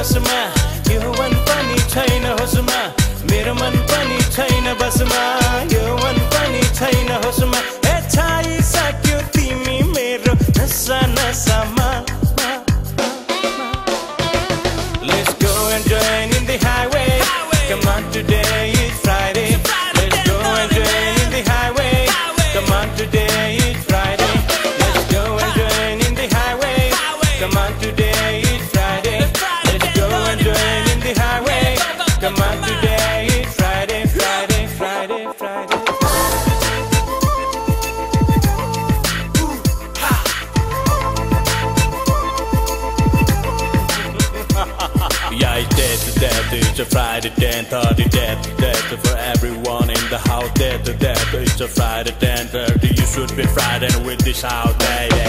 बसमा यो मन पनि छैन होसमा मेरो मन पनि छैन बसमा यो मन पनि छैन होसमा ए छाइसक्यो तिमी मेरो नसा नसामा Let's go and join in the highway Come on today is Friday Let's go and join in the highway Come on today is Friday Let's go and join in the highway Come on today is Friday Let's go and join in the highway Come on today is Friday Friday Friday Friday Yeah, it's dead to death, it's a Friday 10:30 Death to death for everyone in the house Dead to death, it's a Friday 10:30 You should be Friday with this house, baby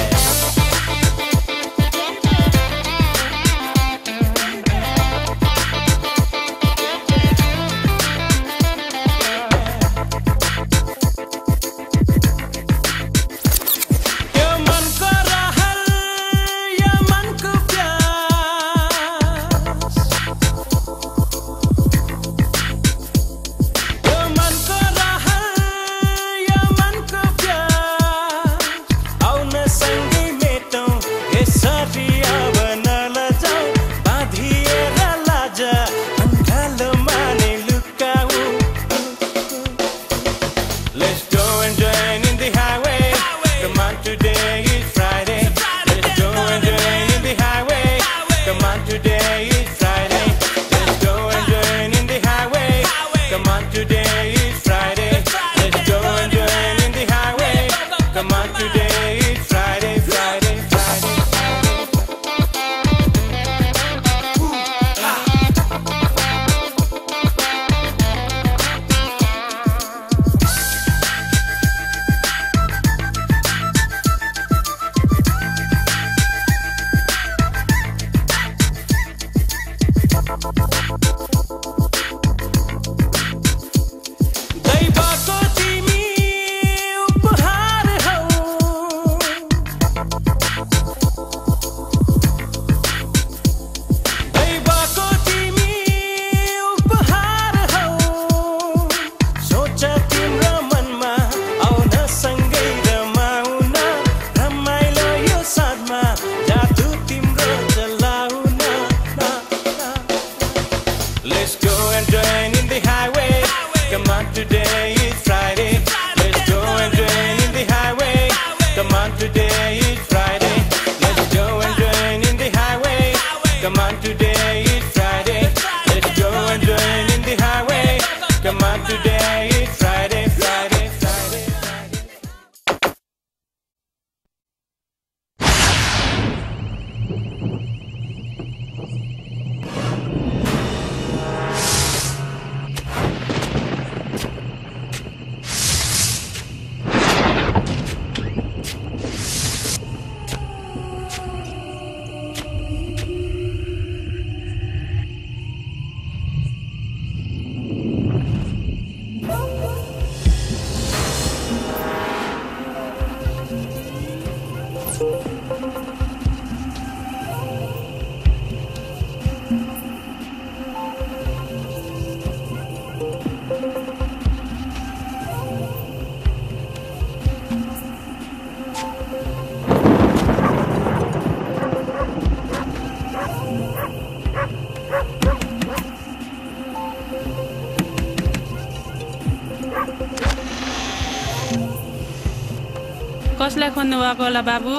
कसलाई खोज्नु भएको होला बाबु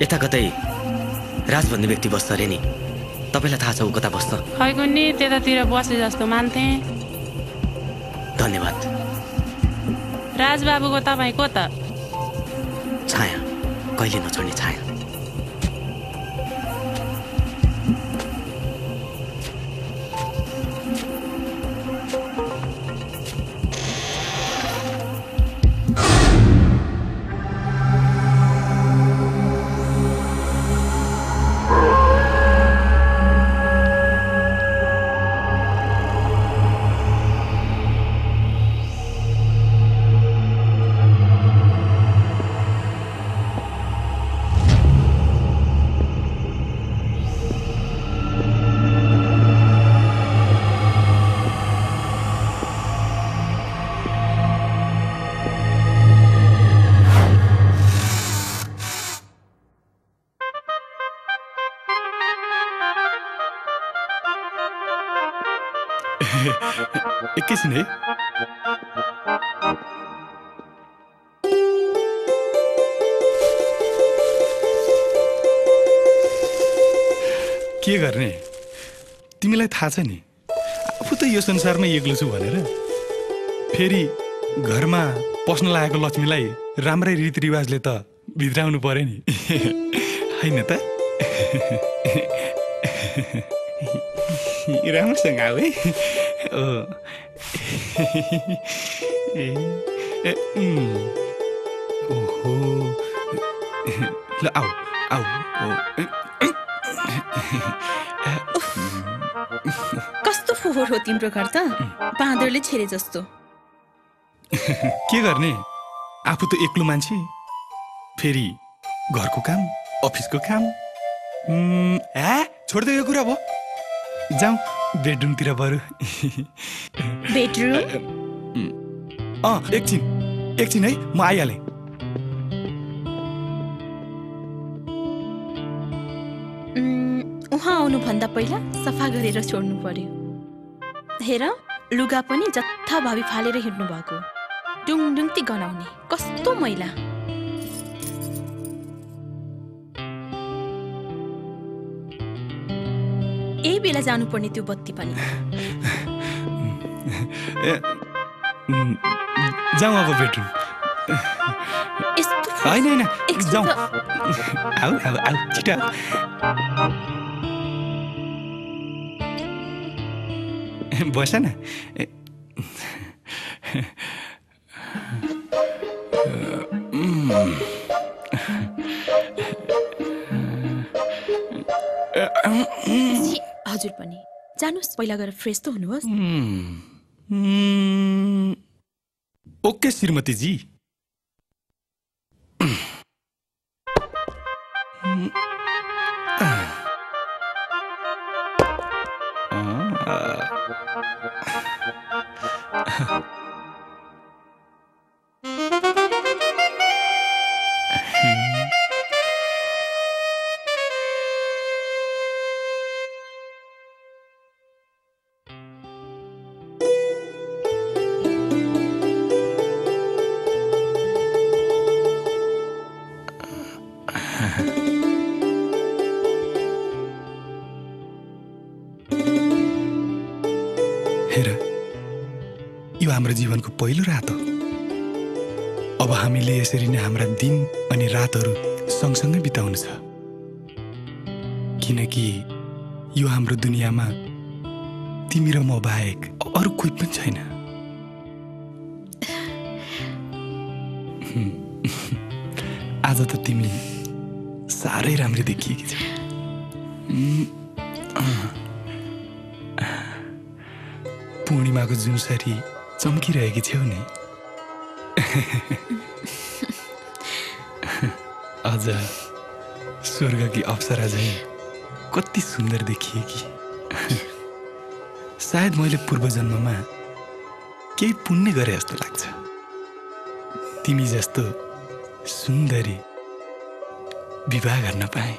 यता कतै राज भन्ने व्यक्ति बस्छ रे नि तपाईलाई थाहा छ उ कता बस्छ खै कुन्नी त्यतातिर बसे जस्तो मान्थे धन्यवाद राज बाबुको तपाईँ को त छाया कहिले नछोड्ने छाया एकैछिन है। के गर्ने? तिमीलाई थाहा छ नि, आफू त यो संसारमा एक्लो छु भनेर। फेरि घरमा पस्न लागेको लक्ष्मीलाई राम्रै रीतिरिवाजले त भित्राउनु पर्यो नि, होइन त? राम्रोसँग आऊ है। ओहो, ल आऊ आऊ। कस्तो फोहोर हो तिम्रो घर त, बाँदरले छेरे जस्तो। के गर्ने, आफू त एक्लो मान्छे, फेरि घरको काम, अफिसको काम। छोड्दै यो कुरा भयो, जाउँ बेडरुमतिर बरु। बेडरुम? एकछिन है, म आइहालेँ। उहाँ आउनुभन्दा पहिला सफा गरेर छोड्नु पर्यो। हेर, लुगा पनि जथाभावी फालेर हिँड्नु भएको, डुङडुङती गनाउने, कस्तो मैला। यही बेला जानुपर्ने त्यो बत्ती पनि। जाउँ अब बेडरुम। होइन जाउँ, आऊ आऊ आऊ, छिटो आऊ। बस न। हजुर पनि जानुहोस्, पहिला गएर फ्रेस त हुनुहोस्। ओके श्रीमती जी। हेर, यो हाम्रो जीवनको पहिलो रात हो। अब हामीले यसरी नै हाम्रा दिन अनि रातहरू सँगसँगै बिताउनु छ, किनकि यो हाम्रो दुनियाँमा तिमी र म बाहेक अरू कोही पनि छैन। आज त तिमी साह्रै राम्री देखिएकी छौ। पूर्णिमाको जुनसरी चम्किरहेकी छेउ नि। अझ स्वर्गकी अप्सरा झैँ कति सुन्दर देखिएकी। सायद मैले पूर्वजन्ममा केही पुण्य गरे जस्तो लाग्छ। तिमी जस्तो सुन्दरी विवाह गर्न पाएँ।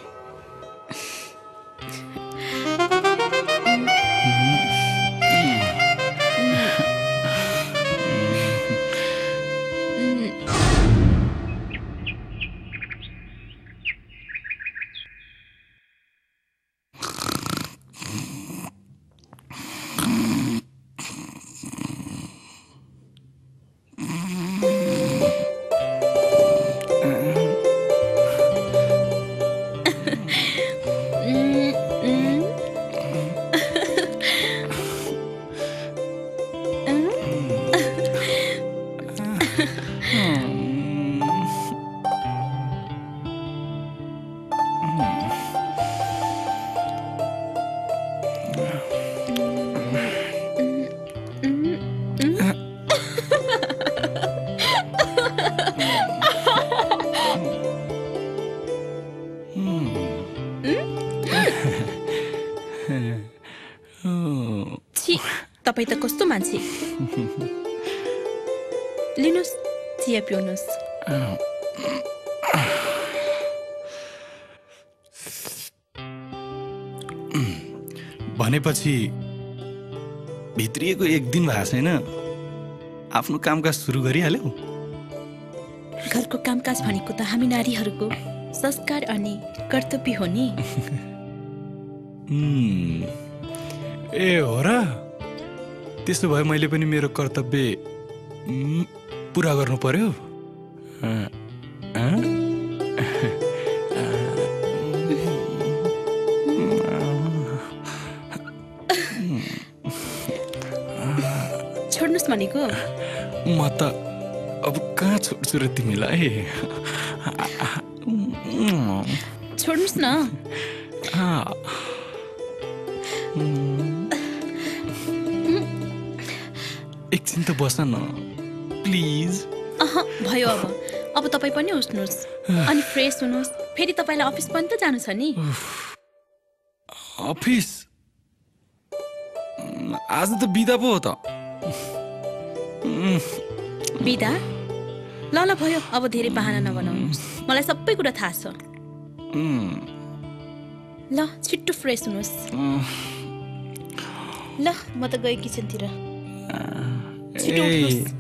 तपाईं त कस्तो मान्छे। लिनुस्, चिया पिउनुस्। भनेपछि भित्रिएको एक दिन भएको छैन आफ्नो कामकाज सुरु गरिहाल्यौ घरको कामकाज भनेको त हामी नारीहरूको संस्कार अनि कर्तव्य हो नि ए हो र त्यसो भए मैले पनि मेरो कर्तव्य पुरा गर्नु पर्यो छोड्नुस् भनेको म त अब कहाँ छोड्छु र तिमीलाई छोड्नुस् न एकछिन त बस न प्लिज भयो अब तपाईँ पनि उठ्नुहोस् अनि फ्रेस हुनुहोस् फेरि तपाईँलाई अफिस पनि त जानु छ नि अफिस आज त बिदा पो हो त बिदा ल भयो अब धेरै बहाना नबनाउनुहोस् मलाई सबै कुरा थाहा छ ल छिट्टो फ्रेस हुनुहोस् ल म त गएँ किचनतिर छिटो उठ्नुहोस्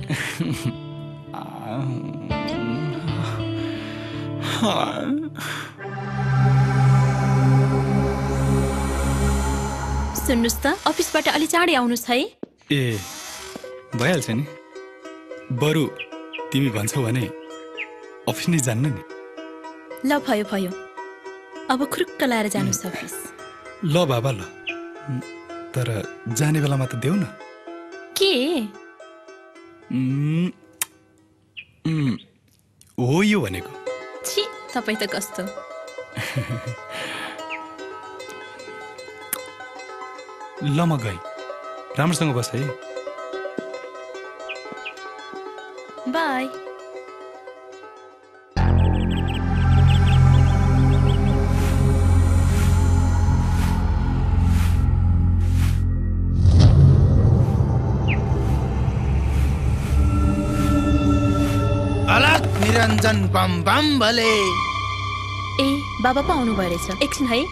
सुन्नुहोस् त अफिसबाट अलि चाँडै आउनुहोस् है ए भइहाल्छ नि बरु तिमी भन्छौ भने अफिस नै जान्न नि ल भयो अब खुरुक्क लाएर जानुहोस् अफिस ल बाबा ल तर जाने बेलामा त देऊ न के हो यो भनेको छी तपाईँ त कस्तो ल म गएँ राम्रोसँग बस है बाई अलग निरञ्जन बम बम भले ए बाबा पो आउनु भयो रहेछ एकछिन है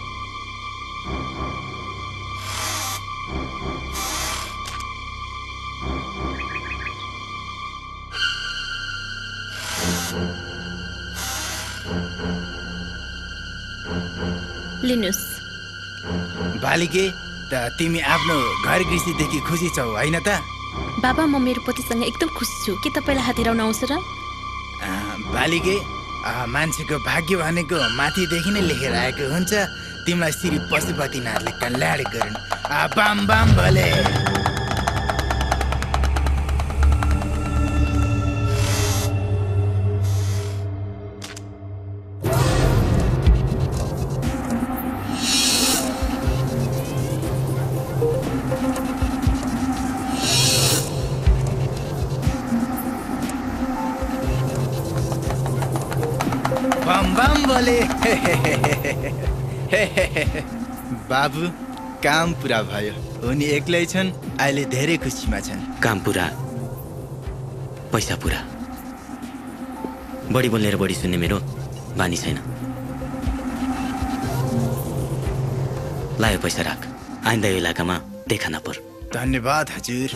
लिनुस् बालिके त तिमी आफ्नो घर गृहस्थीदेखि खुसी छौ होइन त बाबा म मेरो पतिसँग एकदम खुसी छु के तपाईँलाई हात हिराउन आउँछ र बालिके मान्छेको भाग्य भनेको माथिदेखि नै लेखेर आएको हुन्छ तिमीलाई श्री पशुपतिनाथले कल्याण गरून् बाम बाम भले बाबु काम पुरा भयो उनी एक्लै छन् अहिले धेरै खुसीमा छन् काम पुरा पैसा पुरा बढी बोल्ने र बढी सुन्ने मेरो बानी छैन लायो पैसा राख आइन्दा यो इलाकामा देखा नपर धन्यवाद हजुर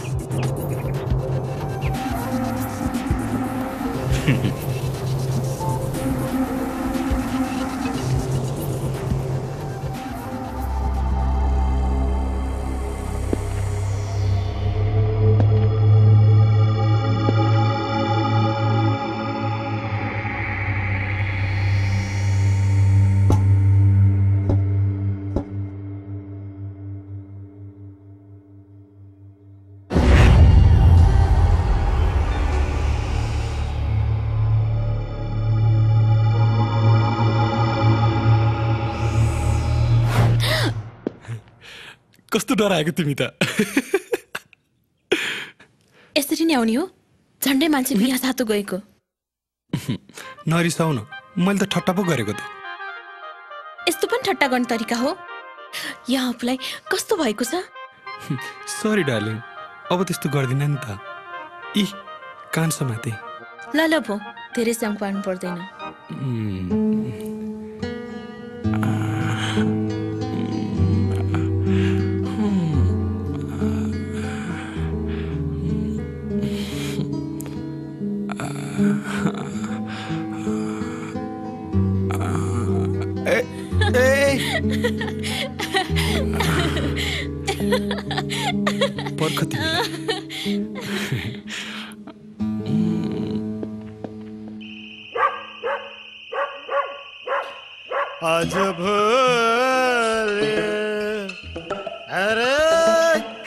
कस्तो डराएको तिमी त यसरी नै आउने हो झन्डै मान्छे बिहा सातो गएको नरिसाउ न मैले त ठट्टा पो गरेको त यस्तो पनि ठट्टा गर्ने तरिका हो यहाँ आफूलाई कस्तो भएको छ सरी डार्लिङ अब त्यस्तो गर्दिन नि त इ कान समाते ल भो धेरै साम पार्नु पर्दैन पर्खती आज भोरे अरे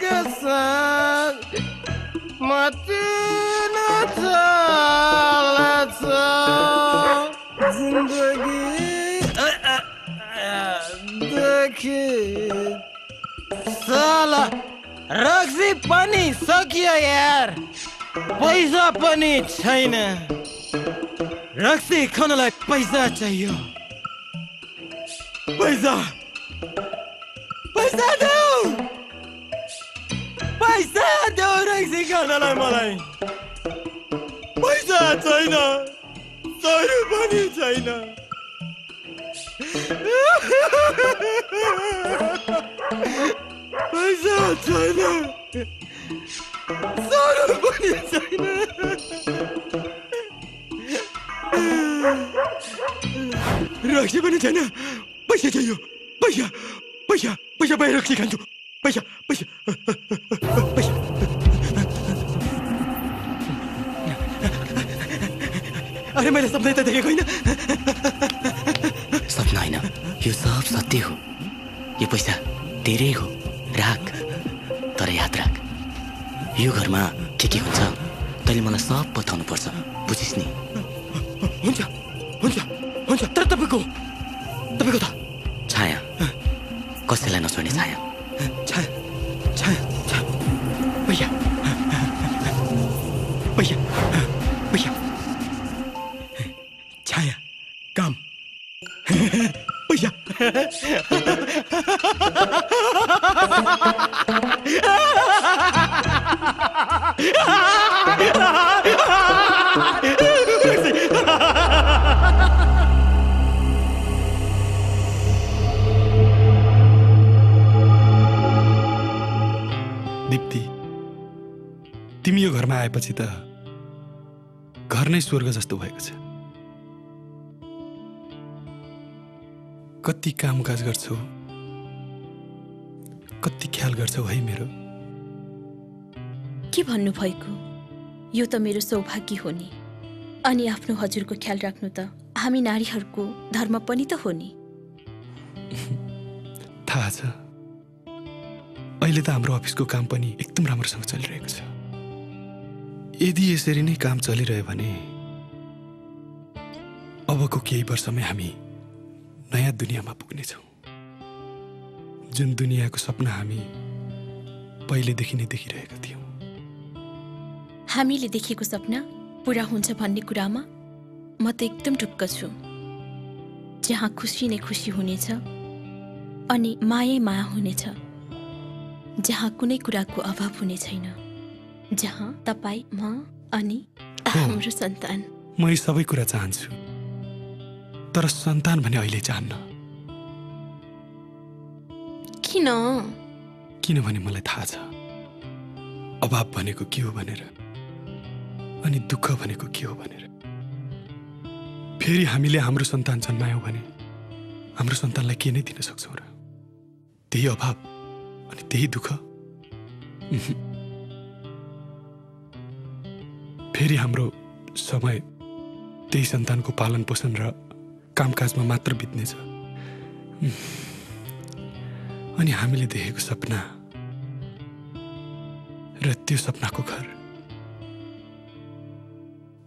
कसम मतीन चालछ जिन्दगी देखि साला रक्सी पनि सकियो यार पैसा पनि छैन रक्सी खानलाई पैसा चाहियो पैसा पैसा देऊ पैसा देऊ रक्सी खानलाई मलाई पैसा छैन सरू पनि छैन पैसा छैन सरू पनि छैन रक्सी पनि छैन पैसा चाहियो पैसा पैसा पैसा बाहिर रक्सी खान्छु पैसा पैसा पैसा अरे मैले सपना त देखेको होइन सपना होइन यो सब सत्य हो यो पैसा तेरै हो राख तर याद राख यो घरमा के हुन्छ तैँले मलाई सब बताउनु पर्छ बुझिस् नि हुन्छ हुन्छ हुन्छ तर तपाईँको त छाया कसैलाई नछोड्ने छाया छाया छाया छाया पैसा पैसा पैसा छाया काम पैसा दिप्ती तिमी यो घरमा आएपछि त घर नै स्वर्ग जस्तो भएको छ कति कामकाज गर्छौ कति ख्याल गर्छौ है मेरो के भन्नु भएको यो त मेरो सौभाग्य हो नि अनि आफ्नो हजुरको ख्याल राख्नु त हामी नारीहरूको धर्म पनि त हो नि थाहा छ अहिले त हाम्रो अफिसको काम पनि एकदम राम्रोसँग चलिरहेको छ यदि यसरी नै काम चलिरह्यो भने अबको केही वर्षमै हामी नयाँ दुनियाँमा पुग्नेछौँ जुन दुनियाँको सपना हामी पहिलेदेखि नै देखिरहेका थियौँ हामीले देखेको सपना पूरा हुन्छ भन्ने कुरामा म त एकदम ढुक्क छु जहाँ खुसी नै खुसी हुनेछ अनि मायै माया हुनेछ जहाँ कुनै कुराको अभाव हुने छैन जहाँ तपाईँ म अनि हाम्रो सन्तान म यी सबै कुरा चाहन्छु तर सन्तान भने अहिले चाहन्न किनभने मलाई थाहा छ अभाव भनेको के हो भनेर अनि दुःख भनेको के हो भनेर फेरि हामीले हाम्रो सन्तान जन्मायौँ भने हाम्रो सन्तानलाई के नै दिन सक्छौँ र त्यही अभाव अनि त्यही दुःख फेरि हाम्रो समय त्यही सन्तानको पालन पोषण र कामकाजमा मात्र बित्नेछ अनि हामीले देखेको सपना र त्यो सपनाको घर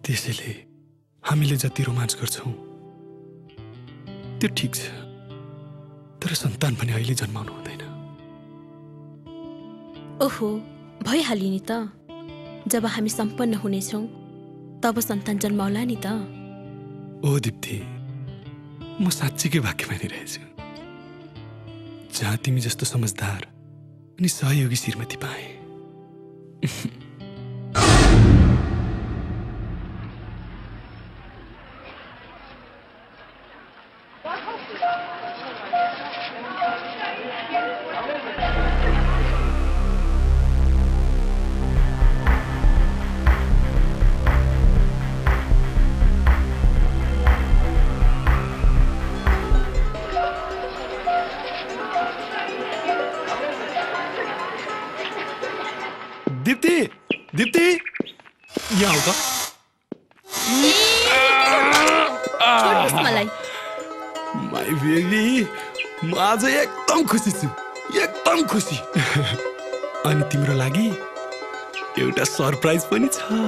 त्यसैले हामीले जति रोमाञ्च गर्छौँ त्यो ठिक छ तर सन्तान भने अहिले जन्माउनु हुँदैन ओहो भइहाल्यो नि त जब हामी सम्पन्न हुनेछौँ तब सन्तान जन्माउला नि त ओ दिप्ती म साँच्चीकै भाग्य मानिरहेछु जहाँ तिमी जस्तो समझदार अनि सहयोगी श्रीमती पाएँ दिप्ती यहाँ आऊ त छोड्नुहोस् मलाई माई बेबी म आज एकदम खुसी छु एकदम खुसी अनि तिम्रो लागि एउटा सरप्राइज पनि छ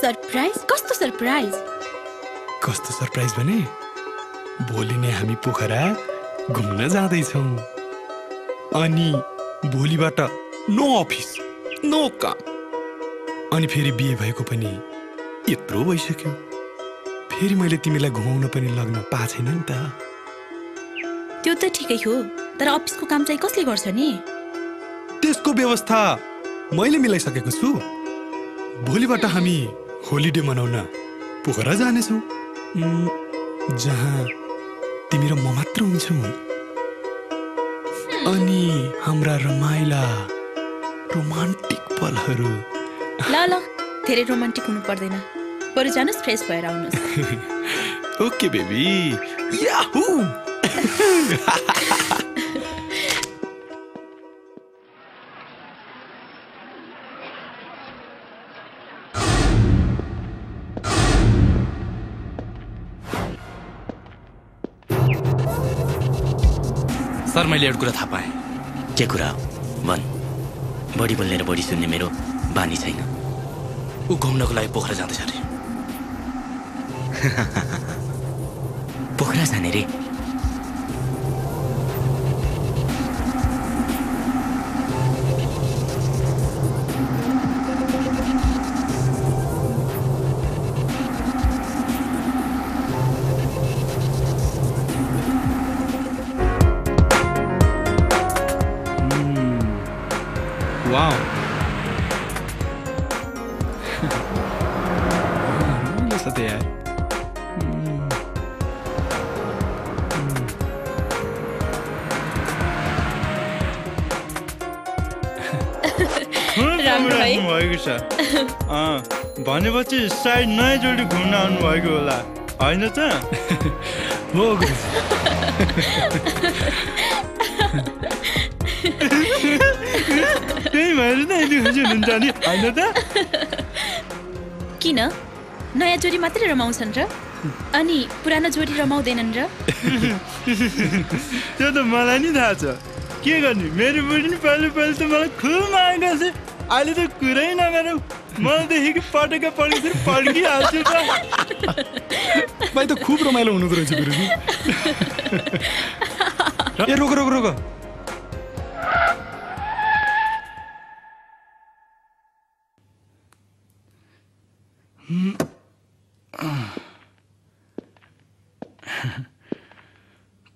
सरप्राइज कस्तो सरप्राइज कस्तो सरप्राइज भने भोलि नै हामी पोखरा घुम्न जाँदैछौँ अनि भोलिबाट नो अफिस नो काम अनि फेरि बिहे भएको पनि यत्रो भइसक्यो फेरि मैले तिमीलाई घुमाउन पनि लग्न पाएको छैन नि त त्यो त ठिकै हो तर अफिसको काम चाहिँ कसले गर्छ नि त्यसको व्यवस्था मैले मिलाइसकेको छु भोलिबाट हामी होलिडे मनाउन पोखरा जानेछौँ जहाँ तिमी र म मात्र हुन्छौँ अनि हाम्रा रमाइला रोमान्टिक पलहरू ल ल धेरै रोमान्टिक हुनु पर्दैन बरु जानुस् फ्रेस भएर आउनुस् ओके बेबी याहू सर मैले एउटा कुरा थाहा पाएँ के कुरा हो भन् बढी बोल्ने र बढी सुन्ने मेरो बानी छैन ऊ घुम्नको लागि पोखरा जाँदैछ अरे पोखरा जाने रे वाओ सत्य यार राम्रो है भएको छ भनेपछि सायद नयाँ जोडी घुम्न आउनु भएको होला होइन त हो गुरुजी त्यही भएर त यति खुसी हुनुहुन्छ नि होइन त किन नयाँ जोडी मात्रै रमाउँछन् र अनि पुरानो जोडी रमाउँदैनन् र त्यो त मलाई नि थाहा छ के गर्ने मेरो बुढी नि पहिलो पहिलो त मलाई खुब माया गर्छ अहिले त कुरै नगरौँ मदेखि पटक्का पड्किन्छ पड्किहाल्छु त भाइ त खुब रमाइलो हुनुको रहेछ गुरुजी ए रोक रोक रोक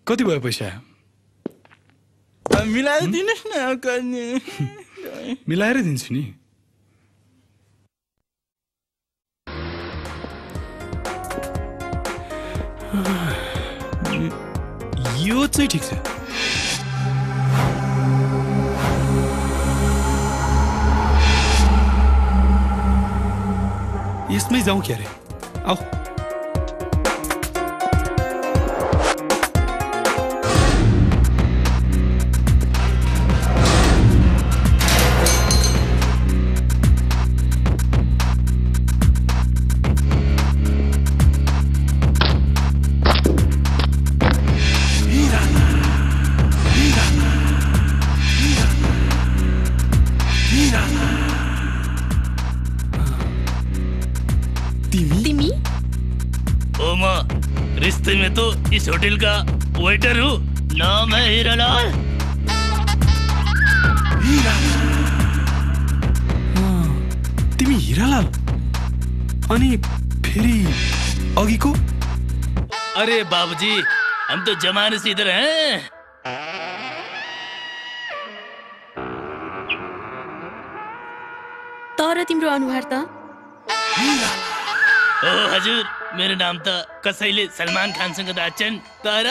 कति भयो पैसा मिलाएर दिनुहोस् न गर्ने मिलाएर दिन्छु नि यो चाहिँ ठिक छ यसमै जाउँ क्या रे आऊ रिश्ते में तो इस होटल का वेटर हूँ नाम है हीरालाल तिमी हीरालाल अनि फेरि अघिको अरे बाबूजी हम तो जमाने से इधर हैं तर तिम्रो अनुहार त ओ हजुर मेरो नाम त कसैले सलमान खानसँग दाच्छन् तर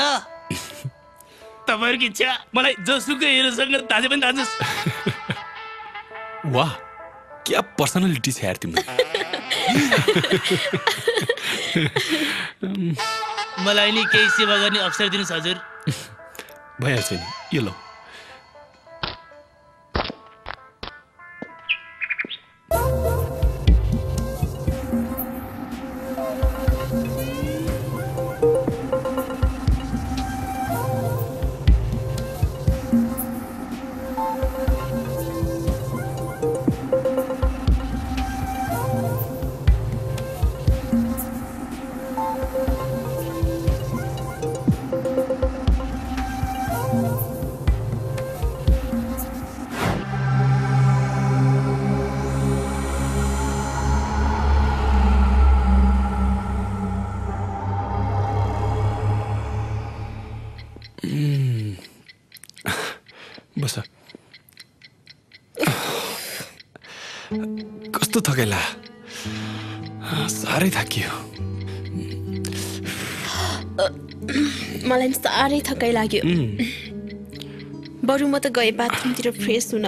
तपाईहरुको इच्छा मलाई जोसुकै हिरोसँग दाजे पनि दाजुस् वाह क्या पर्सनालिटी छ यार तिम्रो मलाई नि केही सेवा गर्ने अवसर दिनुस् हजुर भइहाल्छ नि यो ल बस कस्तो थकाइला साह्रै थाकियो मलाई साह्रै थकाइ लाग्यो बरु म त गए बाथरुमतिर फ्रेस हुन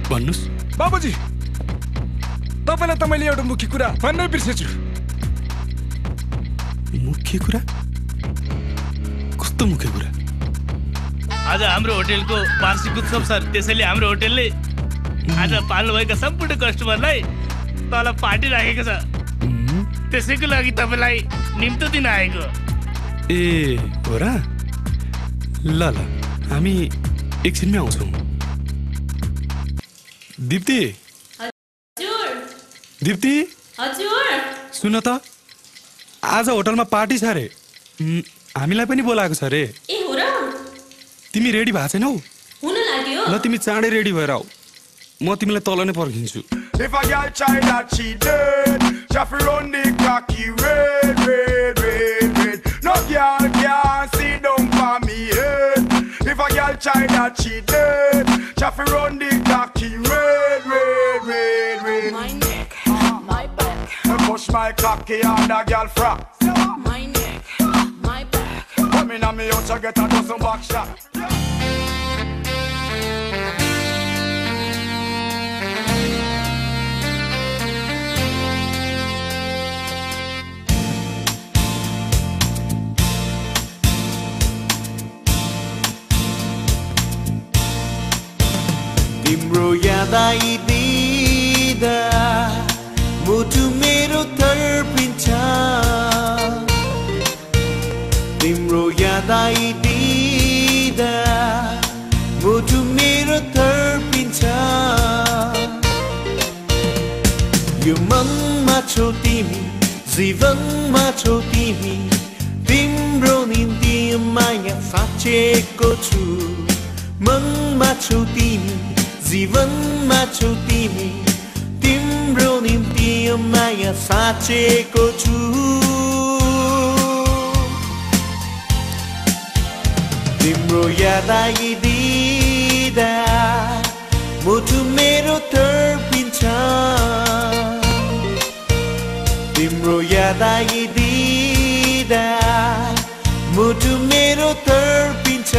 भन्नुस् बाबुजी तपाईलाई त मैले एउटा मुख्य कुरा भन्नै बिर्सेछु मुख्य कुरा कस्तो मुख्य कुरा आज हाम्रो होटलको वार्षिक उत्सव सर त्यसैले हाम्रो होटलले आज पाल्नुभएका सम्पूर्ण कस्टमरलाई तल पार्टी राखेको छ त्यसैको लागि तपाईलाई निम्तो दिन आएको ए हो र ल ल हामी एकछिनमै आउँछौँ दीप्ति हजुर दीप्ति हजुर सुन त आज होटलमा पार्टी छ रे हामीलाई पनि बोलाएको छ रे ए हो र तिमी रेडी भएको छैनौ हुन लाग्यो ल तिमी चाँडै रेडी भएर आऊ म तिमीलाई तल नै पर्खिन्छु If a girl try that she dead, just run the cocky red, red, red, red. No girl can sit down for me head. If a girl try that she dead, just run the cocky red, red, red, red. My neck, my back. Push my cocky on the girl frock. My neck, my back. Come in on me out to get a dozen back shot. तिम्रो याद आइदिँदा मुटु मेरो तर्पिन्छ तिम्रो याद आइदिँदा मुटु मेरो तर्पिन्छ यो मनमा छौ तिमी जीवनमा छौ तिमी तिम्रो निम्ति माया साँचेको छु मनमा छौ तिमी जीवनमा छौ तिमी तिम्रो निम्ति माया साँचेको छु तिम्रो याद आइदिँदा मुटु मेरो तर्पिन्छ तिम्रो याद आइदिँदा मुटु मेरो तर्पिन्छ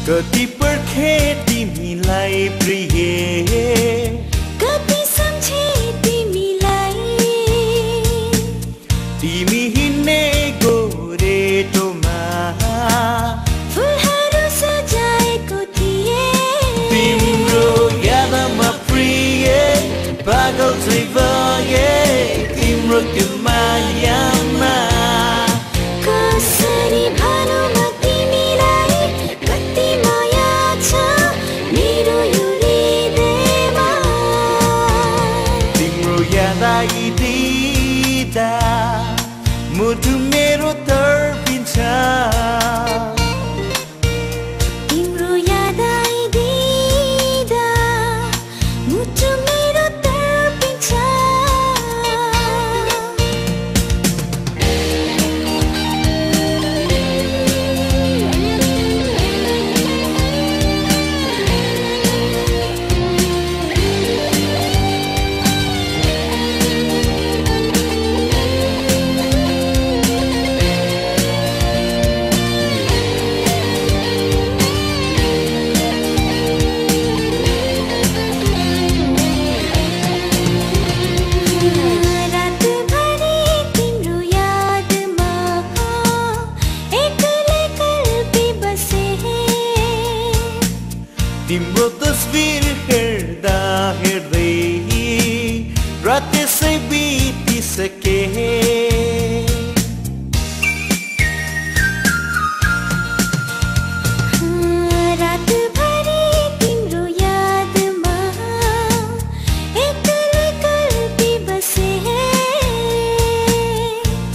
कति पर्खे तिमीलाई प्रिय कति सम्झे तिमीलाई तिमी हिँड्ने गोरेटोमा फुलहरू सजाएको थिए तिम्रो यादमा प्रिय पागल चाहिँ भए तिम्रो त्यो मायामा कसरी भनौँ म तिमीलाई कति माया छ मेरो यो हृदयमा तिम्रो याद आइदिँदा मुटु मेरो तर्पिन्छ तिम्रो याद आइदिँदा मुटु मेरो तर्पिन्छ रातभरि तिम्रो यादमा एक्लै कल्पी बसे तिम्रो तस्बिर हेर्दा हेर्दै रात त्यसै बितिसके रातभरि तिम्रो यादमा एक्लै कल्पी बसे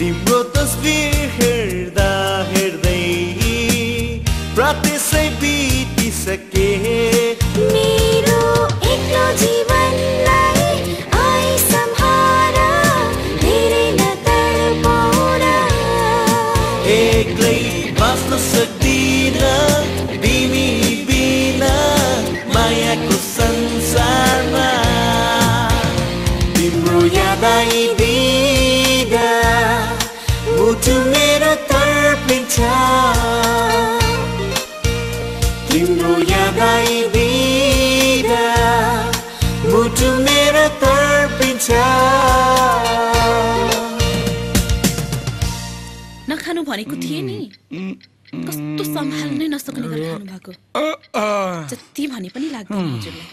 तिम्रो तस्बिर हेर्दा हेर्दै रात त्यसै बितिसके मेरो एक्लो जीवनलाई आई सम्हार धेरै नतर्पाउन एक्लै बाँच्न सक्दिन तिमी बिना मायाको संसारमा तिम्रो याद आइदिँदा मुटु मेरो तर्पिन्छ तिम्रो याद आइदिँदा मुटु मेरो तर्पिन्छ नखानु भनेको थिए नि कस्तो सम्हाल्नै नसक्ने गरी खानु भएको जति भने पनि लाग्दैन हजुरलाई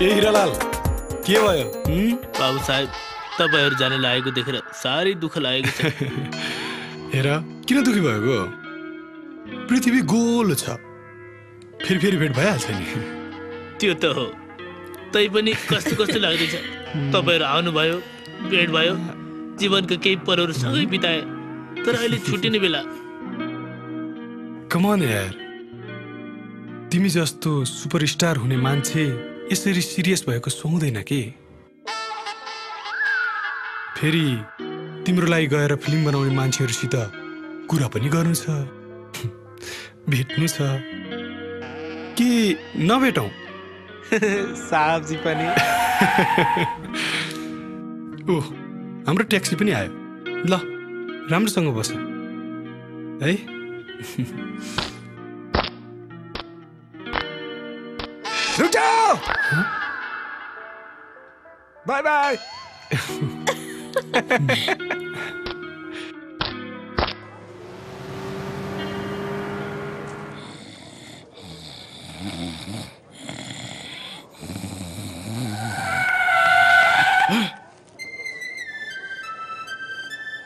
ए हिरालाल के भयो बाबु साहेब तपाईहरु जाने लागेको देखेर साह्रै दुःख लागेको छ हेर किन दुखी भएको पृथ्वी गोलो छ फेरि भेट भइहाल्छ नि त्यो त हो तै पनि कस्तो कस्तो लाग्दैछ तपाईहरु आउनुभयो भेट भयो जीवनको केही पलहरु सँगै बिताए तर अहिले छुटिने बेला कम अन यार तिमी जस्तो सुपरस्टार हुने मान्छे यसरी सिरियस भएको सुहाउँदैन के फेरि तिम्रो लागि गएर फिल्म बनाउने मान्छेहरुसित कुरा पनि गर्नु छ भेट्नु छ के नभेटौं साहबजी पनि ओ हाम्रो ट्याक्सी पनि आयो ल राम्रोसँग बस है रुक बाय बाय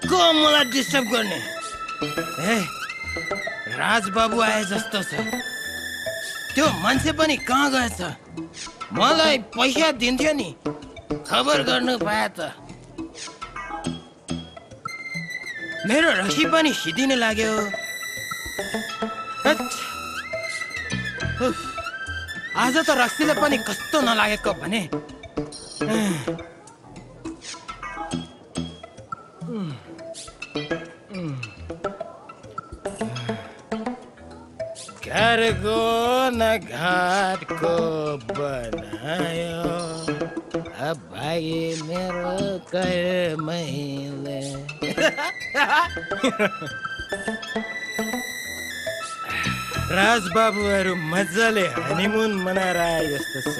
को मलाई डिस्टर्ब गर्ने ए राजबाबु आए जस्तो छ त्यो मान्छे पनि कहाँ गएछ मलाई पैसा दिन्थ्यो नि खबर गर्नु पाए त मेरो रक्सी पनि सिदिन लाग्यो आज त रक्सीले पनि कस्तो नलागेको भने घरको न घाटको बनायो अब भाइ मेरो कर मैले राजबाबुहरू मजाले हनीमुन मनाएर आए जस्तो छ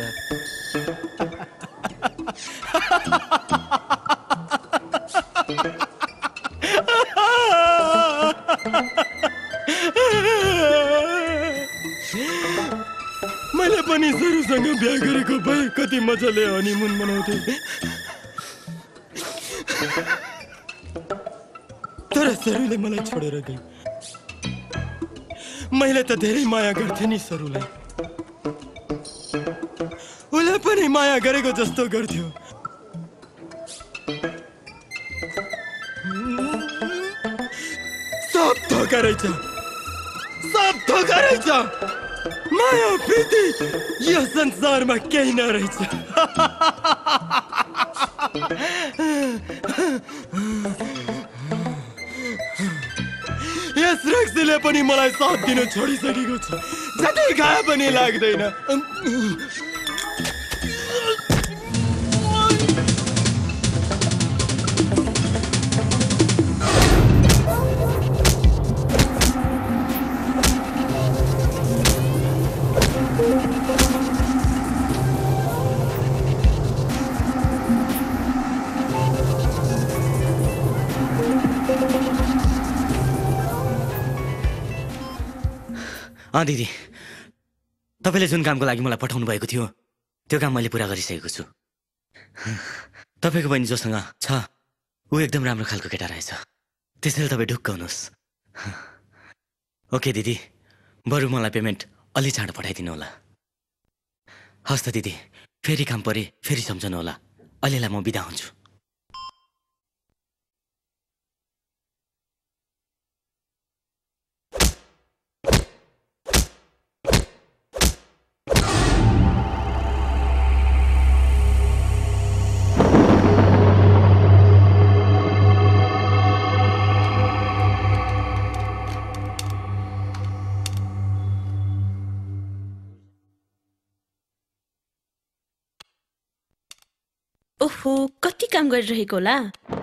मैले पनि सरुसँग बिहा गरेको भए कति मजाले हनीमुन मनाउँथे तर सरुले मलाई छोडेर गए मैले त धेरै माया गर्थे नि सरुलाई उसले पनि माया गरेको जस्तो गर्थ्यो सब धोका रहेछ सब धोका रहेछ माया प्रीति यो संसारमा केही नरहेछ यस रक्सीले पनि मलाई साथ दिन छोडिसकेको छ जति घाउ पनि लाग्दैन दिदी तपाईले जुन कामको लागि मलाई पठाउनु भएको थियो त्यो काम मैले पूरा गरिसकेको छु तपाईको बहिनी जोसँग छ ऊ एकदम राम्रो खालको केटा रहेछ त्यसैले तपाईँ ढुक्क हुनुहोस् ओके दिदी बरु मलाई पेमेन्ट अलि चाँडो पठाइदिनु होला हस् त दिदी फेरि काम परे फेरि सम्झनु होला अहिलेलाई म बिदा हुन्छु ओहो कति काम गरिरहेको होला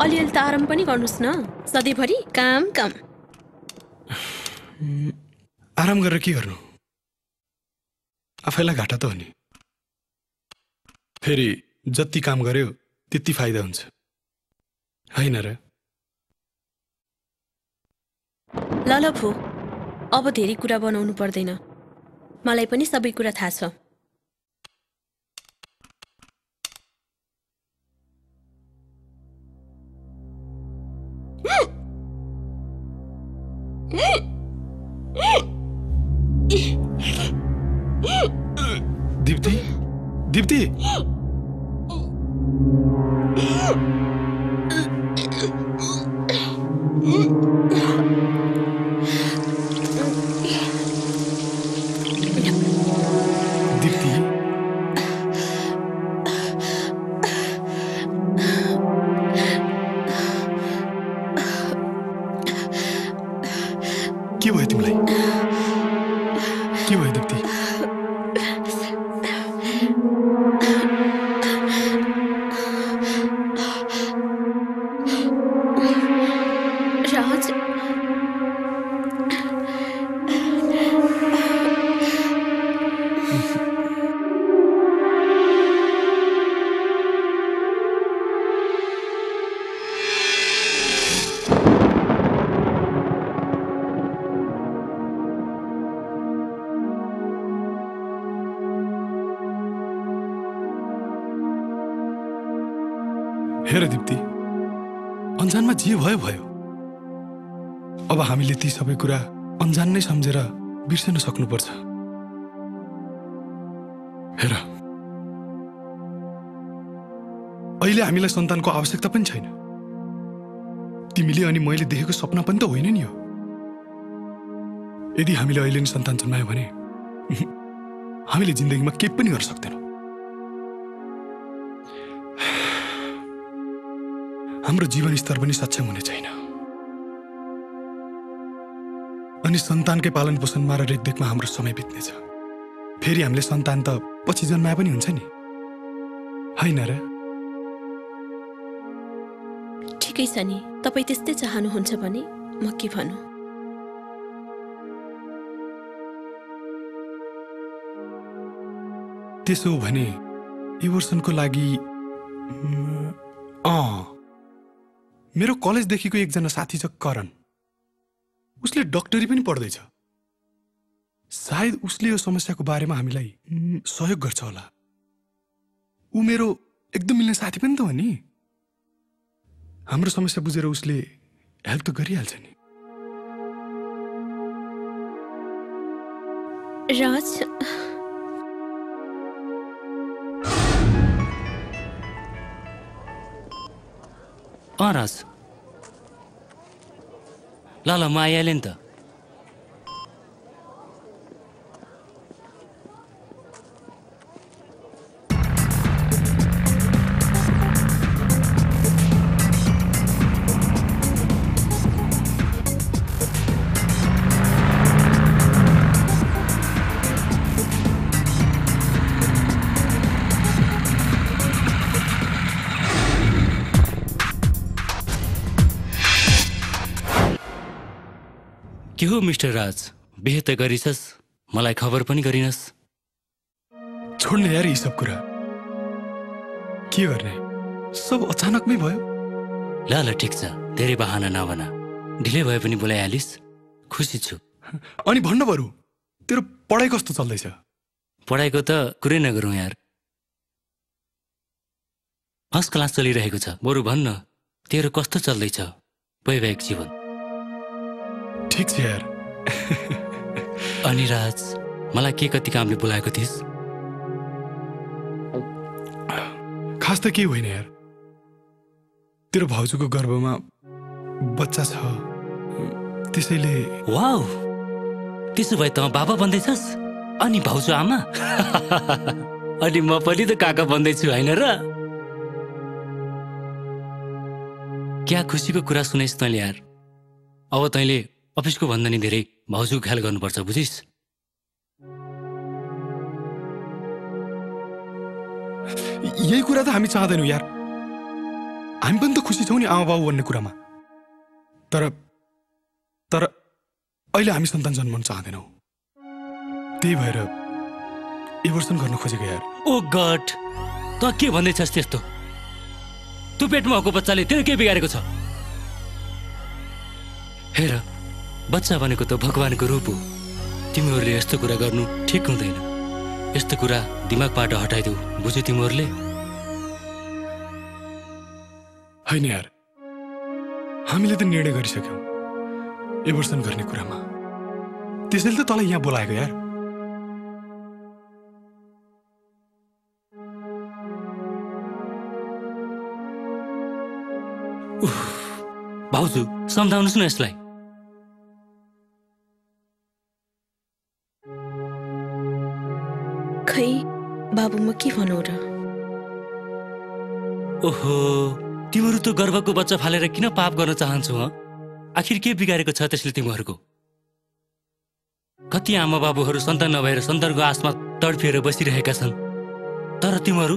अलिअलि त आराम पनि गर्नुस् न सधैँभरि काम काम आराम गरेर के गर्नु आफैलाई घाटा त हो नि फेरि जति काम गर्यो त्यति फाइदा हुन्छ हैन र ल भो अब धेरै कुरा बनाउनु पर्दैन मलाई पनि सबै कुरा थाहा छ दीप्ति दीप्ति के भयो तिमीलाई? के भयो दीप्ति? राज हेर दीप्ति, अन्जानमा जे भयो भयो। अब हामीले ती सबै कुरा अन्जान नै सम्झेर बिर्सन सक्नुपर्छ। हेर, अहिले हामीलाई सन्तानको आवश्यकता पनि छैन। तिमीले अनि मैले देखेको सपना पनि त होइन नि हो। यदि हामीले अहिले नै सन्तान जन्मायो भने हामीले जिन्दगीमा केही पनि गर्न सक्दैनौँ। हाम्रो जीवन स्तर पनि सक्षम हुने छैन। अनि सन्तानकै पालन पोषणमा र रेखदेखमा हाम्रो समय बित्नेछ। फेरि हामीले सन्तान त पछि जन्माए पनि हुन्छ नि, होइन र? ठिकै छ नि, तपाईँ त्यस्तै चाहनुहुन्छ भने म के भनौँ। त्यसो भने एबोर्सनको लागि मेरो कलेजदेखिको एकजना साथी छ करण। उसले डक्टरी पनि पढ्दैछ। सायद उसले यो समस्याको बारेमा हामीलाई सहयोग गर्छ होला। ऊ मेरो एकदम मिल्ने साथी पनि त हो नि। हाम्रो समस्या बुझेर उसले हेल्प त गरिहाल्छ नि। राज राज ल म आइहालेँ नि त। के हो मिस्टर राज, बिहे त गरिछस्, मलाई खबर पनि गरिनस्। छोड्ने यार यी सब कुरा। के गर्ने, सब अचानकमै भयो। ल ल ठिक छ, धेरै बहाना नबना। ढिलै भए पनि बोलाइहालिस्, खुसी छु। अनि भन्न बरु तेरो पढाइ कस्तो चल्दैछ? पढाइको त कुरै नगरौँ यार, फर्स्ट क्लास चलिरहेको छ। बरु भन्न तेरो कस्तो चल्दैछ वैवाहिक जीवन? ठिक छ यार। अनि राज, मलाई के कति कामले बोलाएको थिइस्? खास त केही होइन यार। तेरो भाउजूको गर्भमा बच्चा छ, त्यसैले। वाउ, त्यसो भए त बाबा बन्दैछस् अनि भाउजू आमा। अनि म पनि त काका बन्दैछु होइन र? क्या खुसीको कुरा सुनेस् तैँले यार। अब तैँले अफिसको भन्दा नि धेरै भाउजूको ख्याल गर्नुपर्छ, बुझिस्? यही कुरा त हामी चाहँदैनौँ यार। हामी पनि त खुसी छौँ नि आमा बाबु भन्ने कुरामा। तर अहिले हामी सन्तान जन्माउन चाहँदैनौँ। त्यही भएर एबोर्सन गर्न खोजेको यार। ओ गड, त के भन्दैछस् त्यस्तो? तँ पेटमा भएको बच्चाले तेरो के बिगारेको छ? हेर, बच्चा भनेको त भगवानको रूप हो। तिमीहरूले यस्तो कुरा गर्नु ठिक हुँदैन। यस्तो कुरा दिमागबाट हटाइदेऊ, बुझ्यौ तिमीहरूले? होइन यार, हामीले त निर्णय गरिसक्यौँ एबोर्सन गर्ने कुरामा। त्यसैले त तँलाई यहाँ बोलाएको यार। भाउजू सम्झाउनुहोस् न यसलाई। खै बाबु म के भनौँ र? ओहो, तिमीहरू त गर्भको बच्चा फालेर किन पाप गर्न चाहन्छौ? आखिर के बिगारेको छ त्यसले तिमीहरूको? कति आमा बाबुहरू सन्तान नभएर सन्तानको आसमा तडफिएर बसिरहेका छन्, तर तिमीहरू?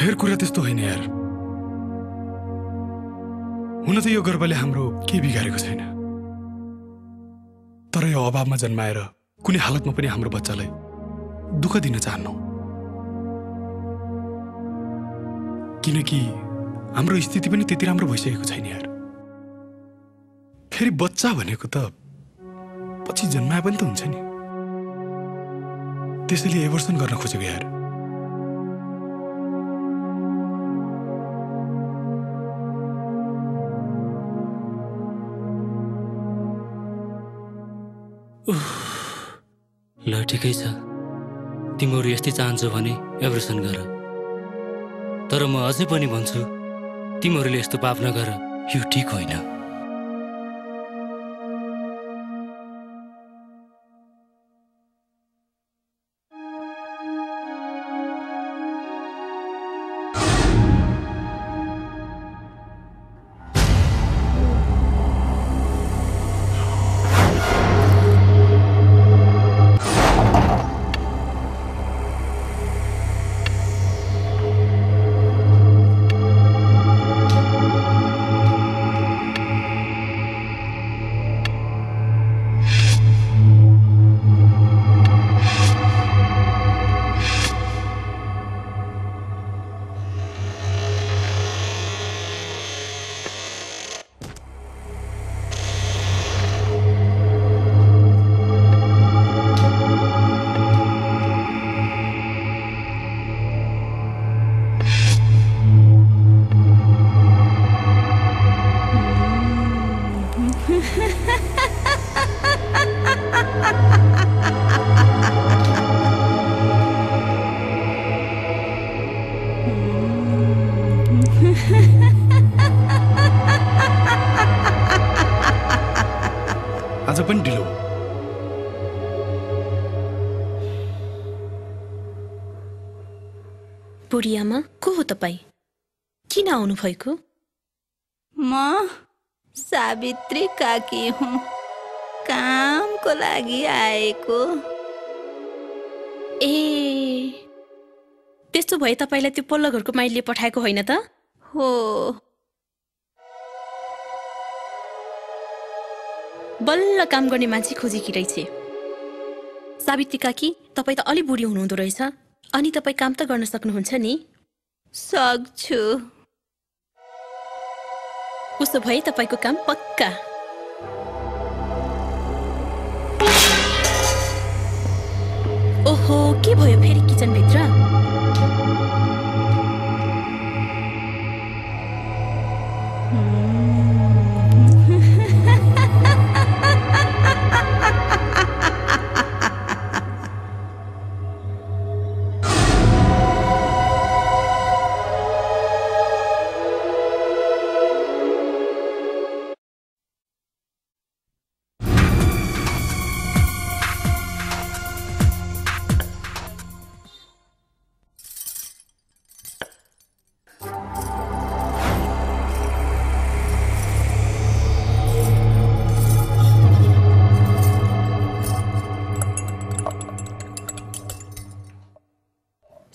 हेर कुरा त्यस्तो होइन यार। हुन त यो गर्वले हाम्रो के बिगारेको छैन, तर यो अभावमा जन्माएर कुनै हालतमा पनि हाम्रो बच्चालाई दुःख दिन चाहन्नौ। किनकि हाम्रो स्थिति पनि त्यति राम्रो भइसकेको छैन यार। फेरि बच्चा भनेको त पछि जन्माए पनि त हुन्छ नि। त्यसैले एबोर्सन गर्न खोजेको यार। ल ठिकै छ, तिमीहरू यस्तै चाहन्छौ भने एबोर्सन गर। तर म अझै पनि भन्छु, तिमीहरूले यस्तो पाप नगर, यो ठिक होइन। आज पनि ढिलो। बुढी आमा, को हो तपाईँ? किन आउनु भएको? म सावित्री काकी हुँ, कामको लागि आएको। ए, त्यस्तो भए तपाईँलाई त्यो पल्लो घरको माइलीले पठाएको होइन त? हो। बल्ल काम गर्ने मान्छे खोजेकी रहेछ। सावित्री काकी, तपाईँ त अलि बुढी हुनुहुँदो रहेछ, अनि तपाईँ काम त गर्न सक्नुहुन्छ नि? सक्छु। उसो भए तपाईँको काम पक्का। ओहो, के भयो फेरि किचनभित्र?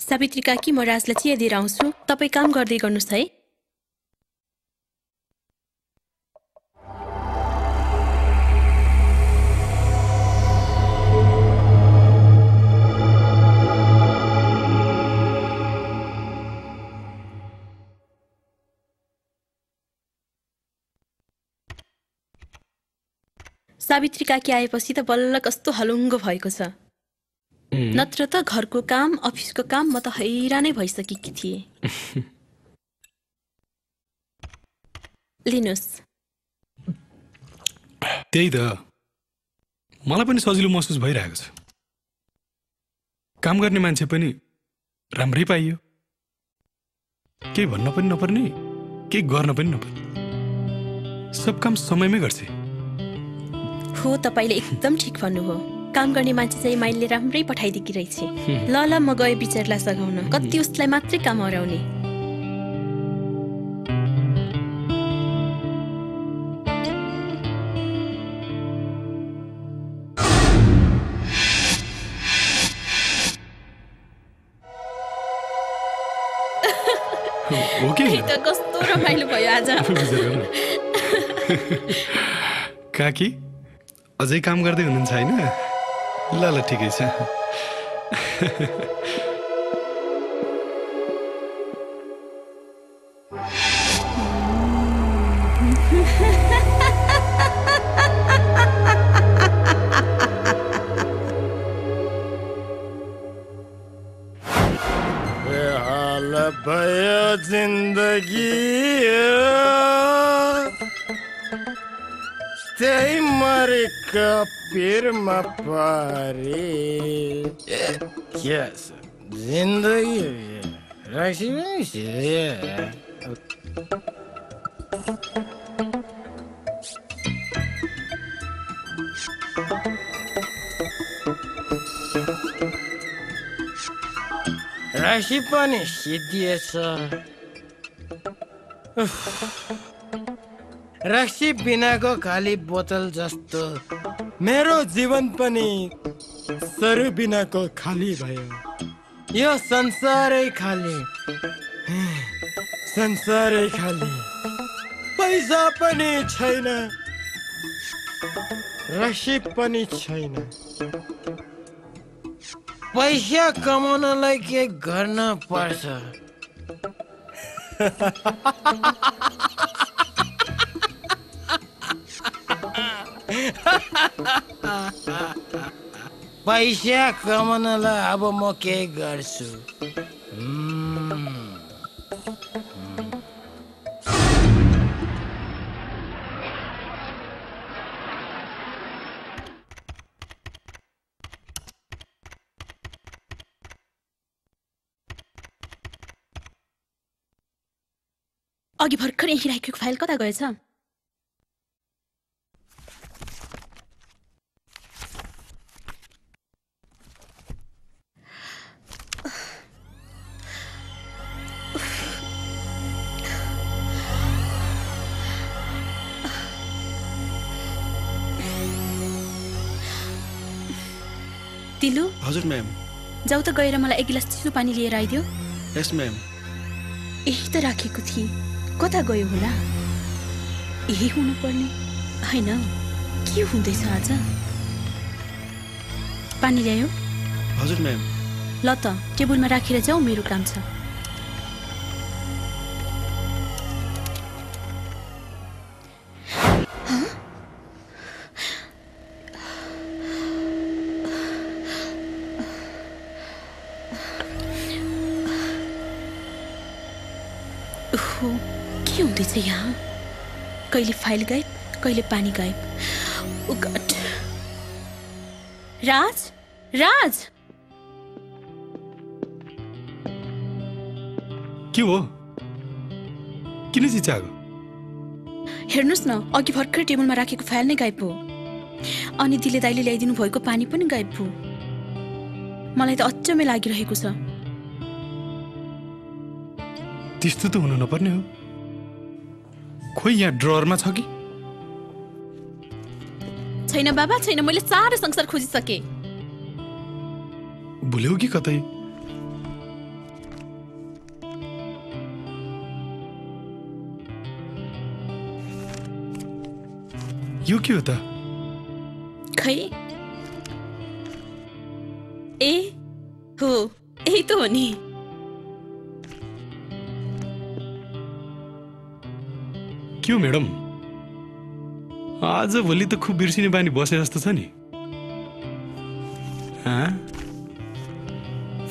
सावित्री काकी, म राजलाई चिया दिएर आउँछु, तपाईँ काम गर्दै गर्नुहोस् है। सावित्री काकी आएपछि त बल्ल कस्तो हलुङ्गो भएको छ। नत्र त घरको काम, अफिसको काम म त हैरानै भइसकेकी थिएँ। लिनुस्। त्यही त मलाई पनि सजिलो महसुस भइरहेको छ। काम गर्ने मान्छे पनि राम्रै पाइयो, केही भन्न पनि नपर्ने, केही गर्न पनि नपर्ने, सब काम समयमै गर्छ। हो, तपाईले एकदम ठिक भन्नुभयो। काम गर्ने मान्छे चाहिँ माइलले राम्रै पठाइदिएकी रहेछ। ल ल म गए बिचरलाई सघाउन, कति उसलाई मात्रै काम हराउने। कस्तो रमाइलो भयो आज। काकी अझै काम गर्दै हुनुहुन्छ होइन? ल ल ठिकै छ। भयो जिन्दगी त्यही मरेका पिरमा पारे क्या जिन्दगी राखी राशि पनि सिद्धिएछ। राशि बिनाको खाली बोतल जस्तो मेरो जीवन पनि सरु बिनाको खाली भयो। यो संसारै खाली, संसारै खाली। पैसा पनि छैन, राशि पनि छैन। पैसा कमाउनलाई के गर्न पर्छ? पैसा कमाउनलाई अब म के गर्छु? अघि भर्खर यही राखेको फाइल कता गएछ? तिलु। हजुर म्याम। जाऊ त गएर मलाई एक गिलास चिसो पानी लिएर आइदियो। यस म्याम। यही त राखेको थिए, कता गयो होला? यही हुनुपर्ने होइन, के हुँदैछ आज? पानी ल्यायो? हजुर म्याम। ल त टेबलमा राखेर जाऊ, मेरो काम छ। के हुँदैछ यहाँ? कहिले फाइल गायब, कहिले पानी गायब। ओ गॉड। राज, राज, के हो? किन चिच्याएको? हेर्नुस् न, अघि भर्खर टेबलमा राखेको फाइल नै गायब हो, अनि दिले दाइले ल्याइदिनु भएको पानी पनि गायब हो। मलाई त अचम्मै लागिरहेको छ। त्यस्तो त हुनु नपर्ने हो। खोइ यहाँ ड्रअरमा छ कि? छैन बाबा, छैन। मैले सारो संसार खोजिसके। भुल्यौ कि कतै? यो के हो त? खै, ए हो, यही त हो नि। के हो म्याडम, आज भोलि त खुब बिर्सिने बानी बसे जस्तो छ नि।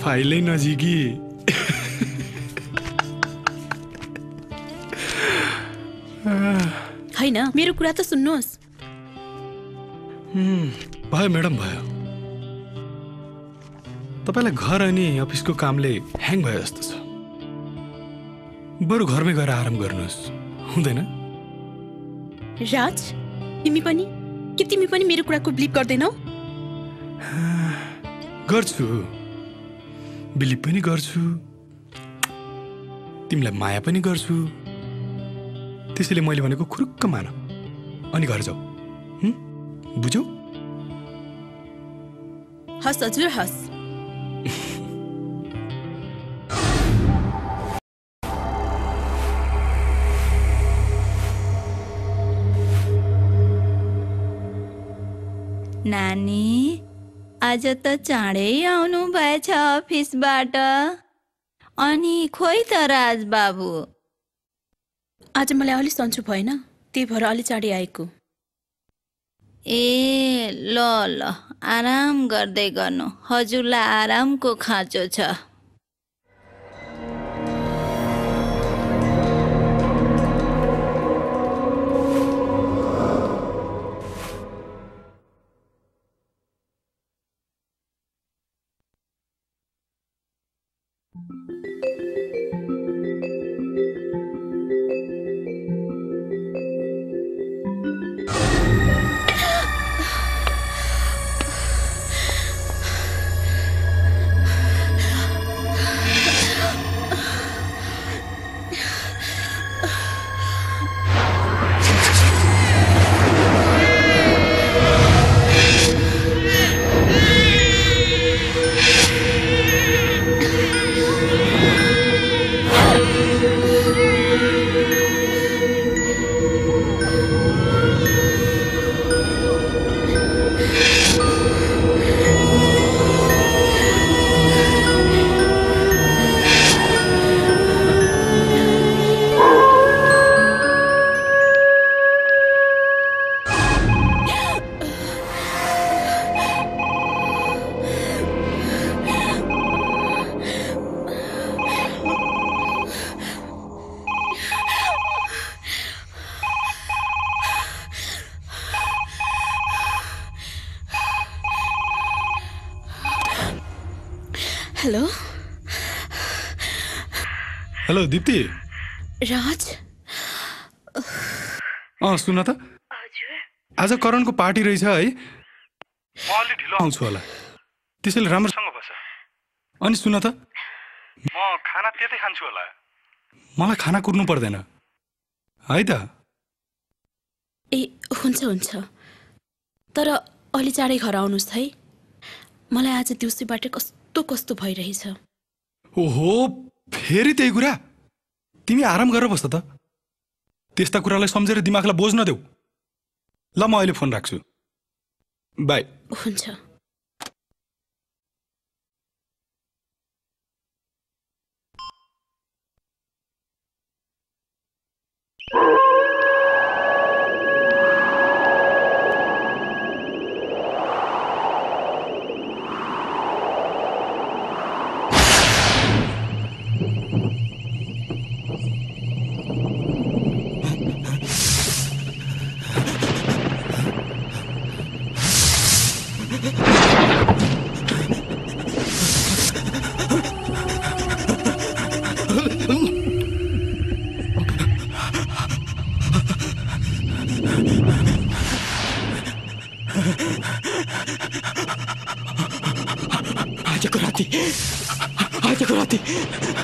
फाइलै नजिकी। होइन मेरो कुरा त सुन्नुहोस् भयो म्याडम भयो तपाईलाई घर अनि अफिसको कामले ह्याङ भयो जस्तो छ बरु घरमै गएर आराम गर्नुहोस् हुँदैन राज तिमी पनि मेरो कुराको बिलिभ गर्दैनौ गर्छु बिलिभ पनि गर्छु तिमीलाई माया पनि गर्छु त्यसैले मैले भनेको खुरुक्क मान अनि घर जाऊ बुझ्यौ हस् हजुर हस् नानी आज त चाँडै आउनु भएछ अफिसबाट अनि खोइ त राज बाबु आज मलाई अलि सन्चो भएन त्यही भएर अलि चाँडै आएको ए ल आराम गर्दै गर्नु हजुरलाई आरामको खाँचो छ हेलो दीप्ति राज सुन त आज करणको पार्टी रहेछ है म अलि ढिलो आउँछु होला त्यसैले राम्रोसँग बस अनि सुन त म खाना त्यतै खान्छु होला मलाई खाना कुर्नु पर्दैन है त ए हुन्छ तर अलि चाँडै घर आउनुहोस् है मलाई आज दिउँसोबाट कस्तो भइरहेछ ओहो फेरि त्यही कुरा तिमी आराम गरेर बस्छ त त्यस्ता कुरालाई सम्झेर दिमागलाई बोझ नदेऊ ल म अहिले फोन राख्छु बाई हुन्छ आजको राति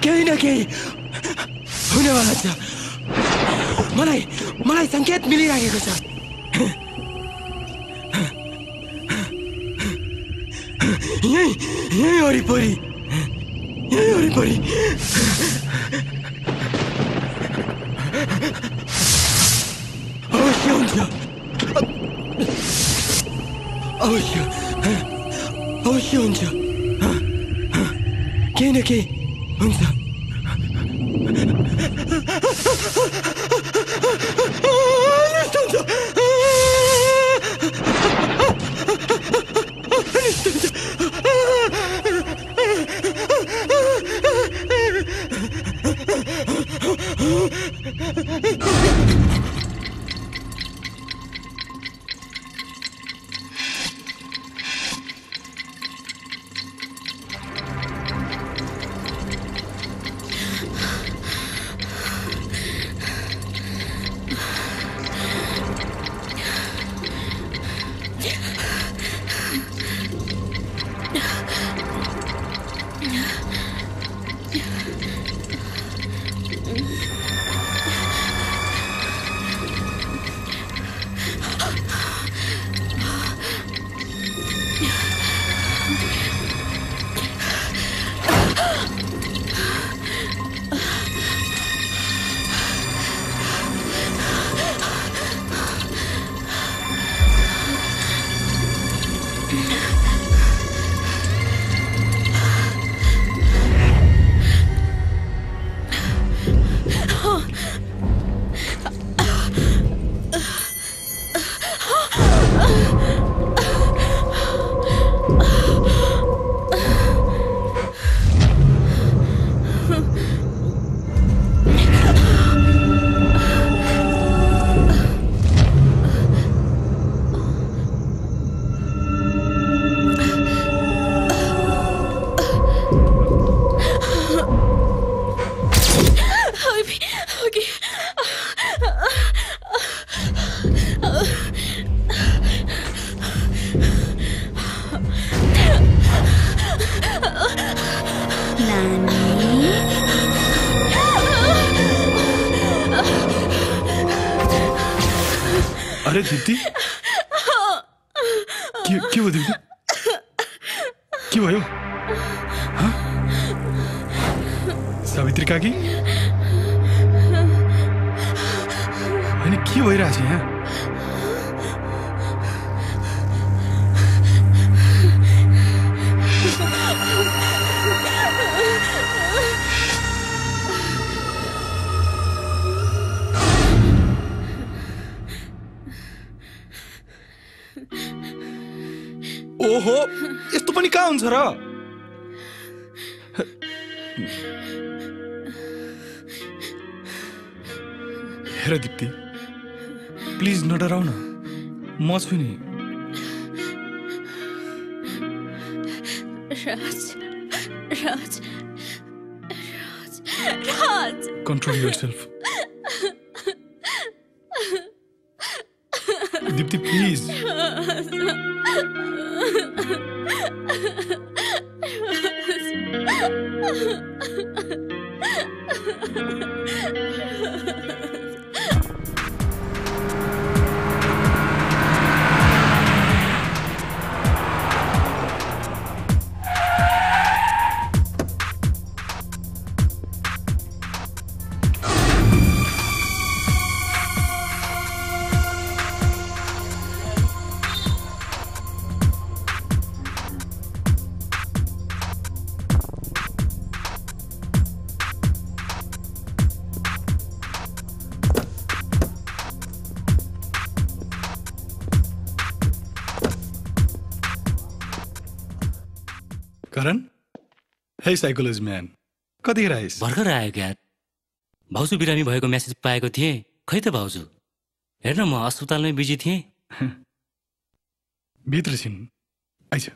केही न केही हुनेवाला छ मलाई संकेत मिलिरहेको छ यही वरिपरि अवश्य हुन्छ केही न केही हुन्छ अरे दिप्ती के भयो दिप्ती के भयो सावित्री काकी अनि के भइरहेछ यहाँ ओहो यस्तो पनि कहाँ हुन्छ र हेर दिप्ती प्लिज नडराउ न म छु नि Raj control yourself Deepti please Karan hey psychology man कतिखेर आइस भर्खर आएको यार भाउजू बिरामी भएको मेसेज पाएको थिएँ खै त भाउजू हेर्न म अस्पतालमै बिजी थिएँ भित्र छिन् आइज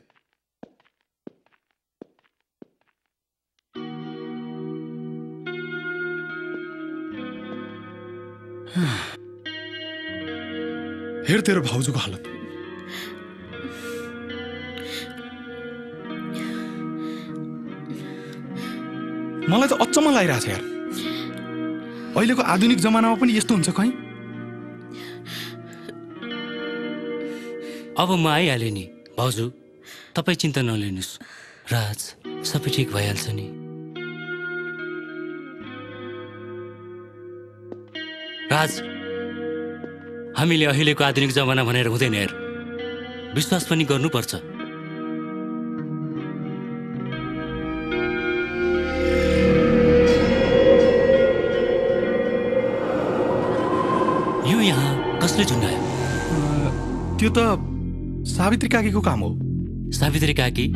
हेर तेरो भाउजूको हालत मलाई त अचम्म लागिरहेछ यार अहिलेको आधुनिक जमानामा पनि यस्तो हुन्छ कहीँ अब म आइहालेँ नि भाउजू तपाईँ चिन्ता नलिनुहोस् राज सबै ठिक भइहाल्छ नि राज हामीले अहिलेको आधुनिक जमाना भनेर हुँदैन यार विश्वास पनि गर्नुपर्छ यो यहाँ कसले झुन्डायो त्यो त सावित्री काकीको काम हो सावित्री काकी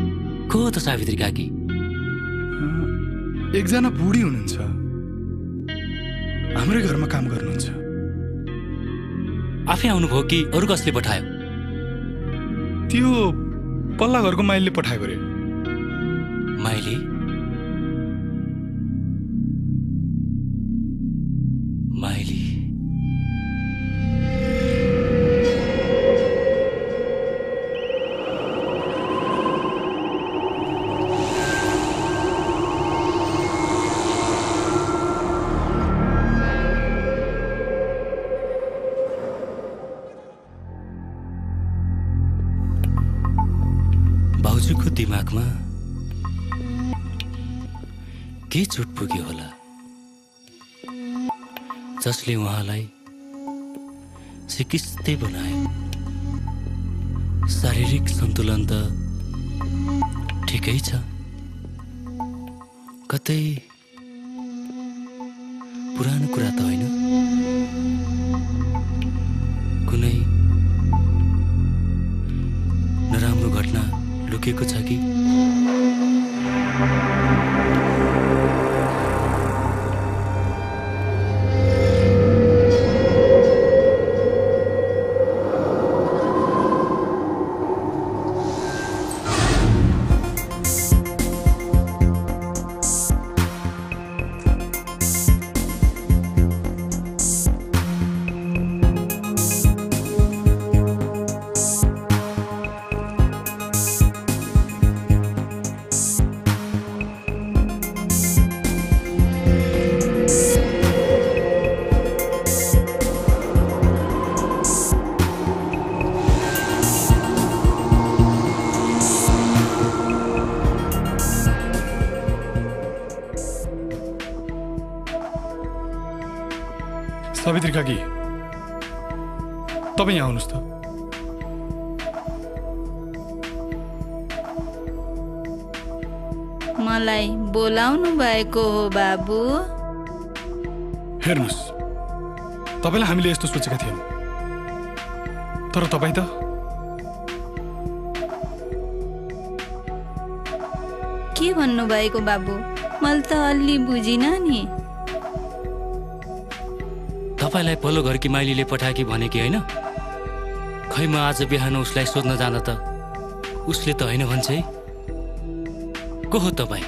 को त सावित्री काकी एकजना बुढी हुनुहुन्छ हाम्रै घरमा काम गर्नुहुन्छ आफै आउनुभयो कि अरू कसले पठायो त्यो पल्ला घरको माइलीले पठाएको रे माइली दिमागमा के चोट पुग्यो होला जसले उहाँलाई सिकिस्ते बनायो। शारीरिक सन्तुलन त ठिकै छ, कतै पुरानो कुरा त होइन? कुनै नराम्रो घटना लुकेको छ कि? सावित्री काकी, तपाईँ यहाँ आउनुहोस् त। मलाई बोलाउनु भएको हो बाबु? हेर्नुहोस्, तपाईँलाई हामीले यस्तो सोचेका थियौँ, तर तपाईँ त के भन्नुभएको बाबु? मैले त अलि बुझिन नि। तपाईँलाई पल्लो घरकी माइलीले पठाएकी भनेकी होइन? खै म आज बिहान उसलाई सोध्न जाँदा त उसले त होइन भन्छ है। को हो तपाईँ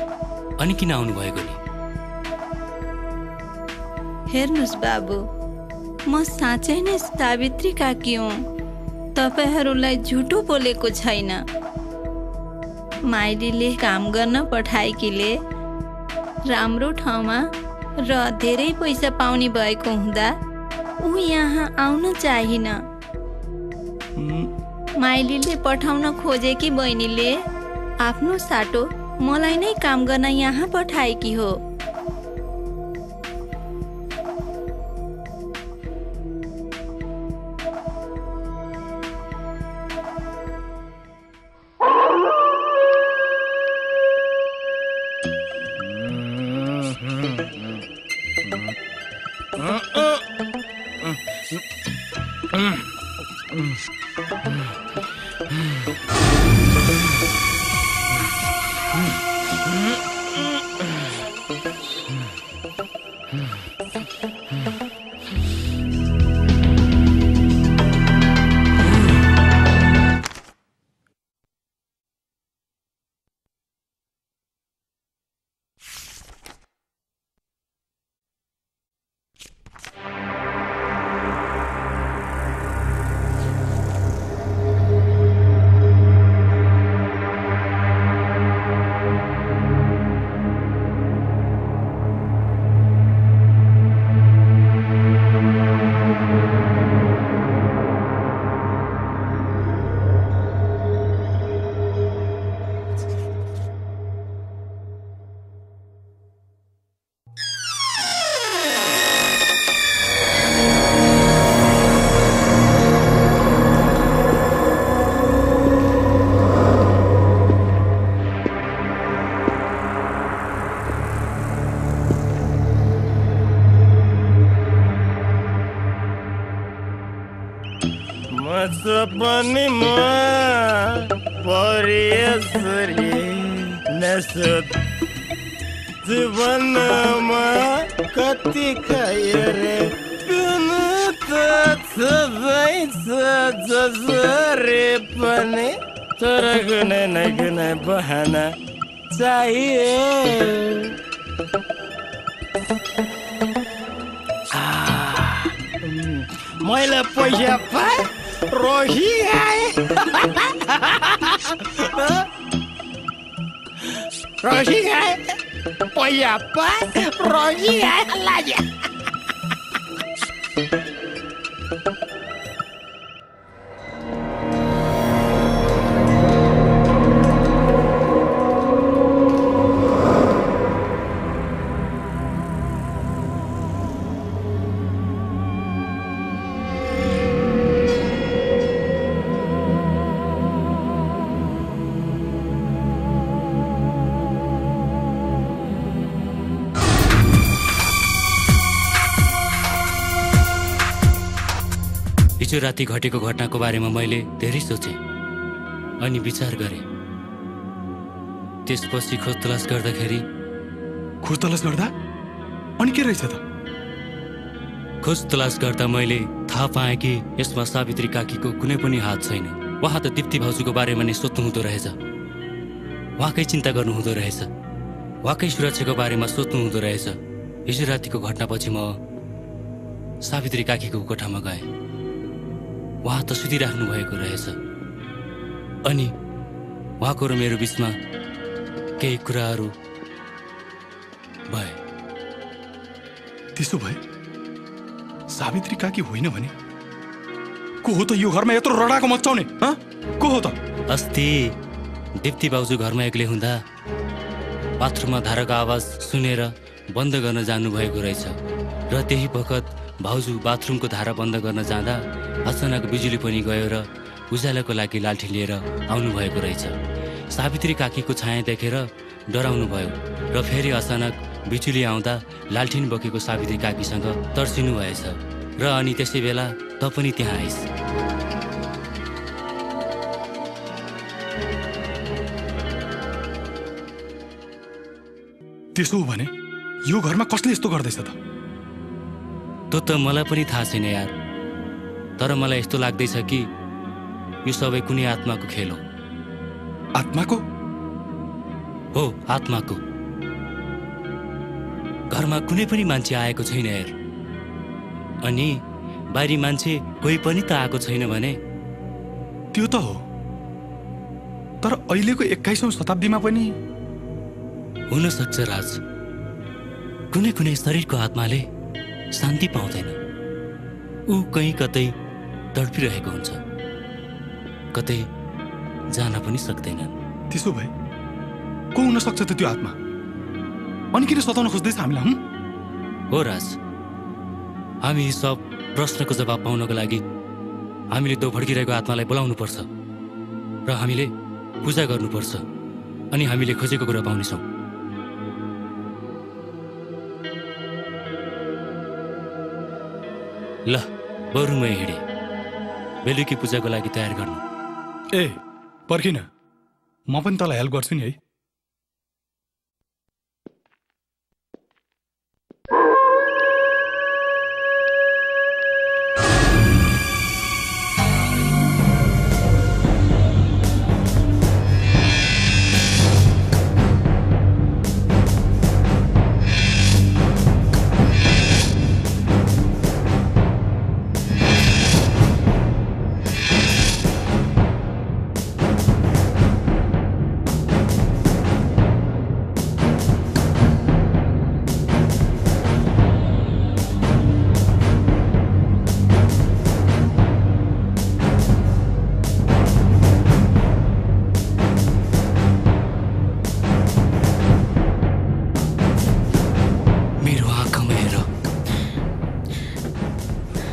अनि किन आउनुभएको नि? हेर्नुहोस् बाबु, म साँच्चै नै सावित्री काकी हुँ, तपाईँहरूलाई झुटो बोलेको छैन। माइलीले काम गर्न पठाएकीले राम्रो ठाउँमा र धेरै पैसा पाउने भएको हुँदा ऊ यहाँ आउन चाहिन। माइलीले पठाउन खोजेकी बहिनीले आफ्नो साटो मलाई नै काम गर्न यहाँ पठाएकी हो। सपनीमा परिसरी नसत जीवनमा कति खायो रे पिन त सधैँ जसरी पनि तर कुनै न कुनै बहाना चाहियो। मैले पैसा पाएँ रोही आए रोही आए पैसा पाएँ रोही आए लाजा। हिजो राति घटेको घटनाको बारेमा मैले धेरै सोचेँ अनि विचार गरेँ। त्यसपछि खोज तलास गर्दाखेरि अनि के रहेछ त? खोज तलास गर्दा मैले थाहा पाएँ कि यसमा सावित्री काकीको कुनै पनि हात छैन। उहाँ त दिप्ती भाउजूको बारेमा नै सोच्नु हुँदो रहेछ, उहाँकै चिन्ता गर्नु हुँदो रहेछ, उहाँकै सुरक्षाको बारेमा सोच्नु हुँदो रहेछ। हिजो रातिको घटनापछि म सावित्री काकीको कोठामा गएँ। उहाँ त सुतिराख्नु भएको रहेछ अनि उहाँको र मेरो बिचमा केही कुराहरू भए। त्यसो भए सावित्री काकी होइन भने को हो त यो घरमा यत्रो रडाको मचाउने? को हो त? अस्ति दिप्ती बाउजू घरमा एक्लै हुँदा बाथरुममा धाराको आवाज सुनेर बन्द गर्न जानुभएको रहेछ र त्यही बखत भाउजू बाथरुमको धारा बन्द गर्न जाँदा अचानक बिजुली पनि गयो र उज्यालोको लागि लालठी लिएर आउनुभएको रहेछ। सावित्री काकीको छाया देखेर डराउनु भयो र फेरि अचानक बिजुली आउँदा लालठिन बोकेको सावित्री काकीसँग तर्सिनु भएछ र अनि त्यसै बेला त पनि त्यहाँ आइस्। त्यसो हो भने यो घरमा कसले यस्तो गर्दैछ त? त्यो त मलाई पनि थाहा छैन यार, तर मलाई यस्तो लाग्दैछ कि यो सबै कुनै आत्माको खेल हो। आत्माको? हो, आत्माको। घरमा कुनै पनि मान्छे आएको छैन यार, अनि बाहिरी मान्छे कोही पनि त आएको छैन भने? त्यो त हो, तर अहिलेको 21औं शताब्दीमा पनि हुन सक्छ राज। कुनै कुनै शरीरको आत्माले शान्ति पाउँदैन, ऊ कहीँ कतै तडपिरहेको हुन्छ, कतै जान पनि सक्दैनन्। त्यसो भए को हुन सक्छ त त्यो आत्मा? अनि किन सताउन खोज्दैछ हामीलाई? हो राज, हामी सब प्रश्नको जवाब पाउनको लागि हामीले त्यो भड्किरहेको आत्मालाई बोलाउनु पर्छ र हामीले पूजा गर्नुपर्छ, अनि हामीले खोजेको कुरा पाउनेछौँ। ल बरु म हिँडेँ, बेलुकी पूजाको लागि तयार गर्नु। ए पर्खिन, म पनि तँलाई हेल्प गर्छु नि है।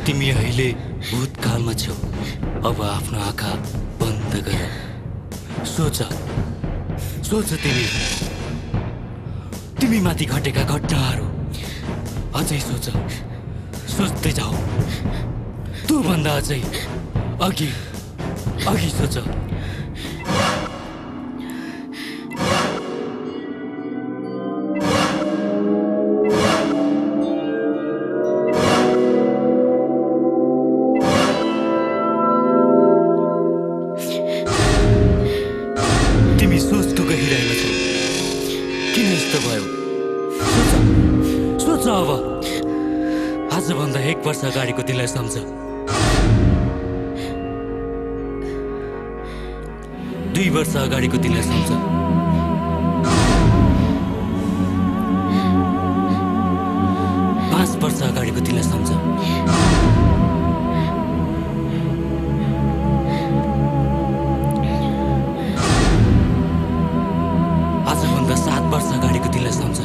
तिमी अहिले भूतकालमा छौ। अब आफ्नो आँखा बन्द गर, सोच सोच, तिमी माथि घटेका घटनाहरू अझै सोच, सोच्दै जाऊ। त्योभन्दा अझै अघि अघि सोच। अगाडिको दिनलाई सम्झ, 2 वर्ष अगाडिको दिनलाई सम्झ, 5 वर्ष अगाडिको दिनलाई सम्झ, आजभन्दा 7 वर्ष अगाडिको दिनलाई सम्झ।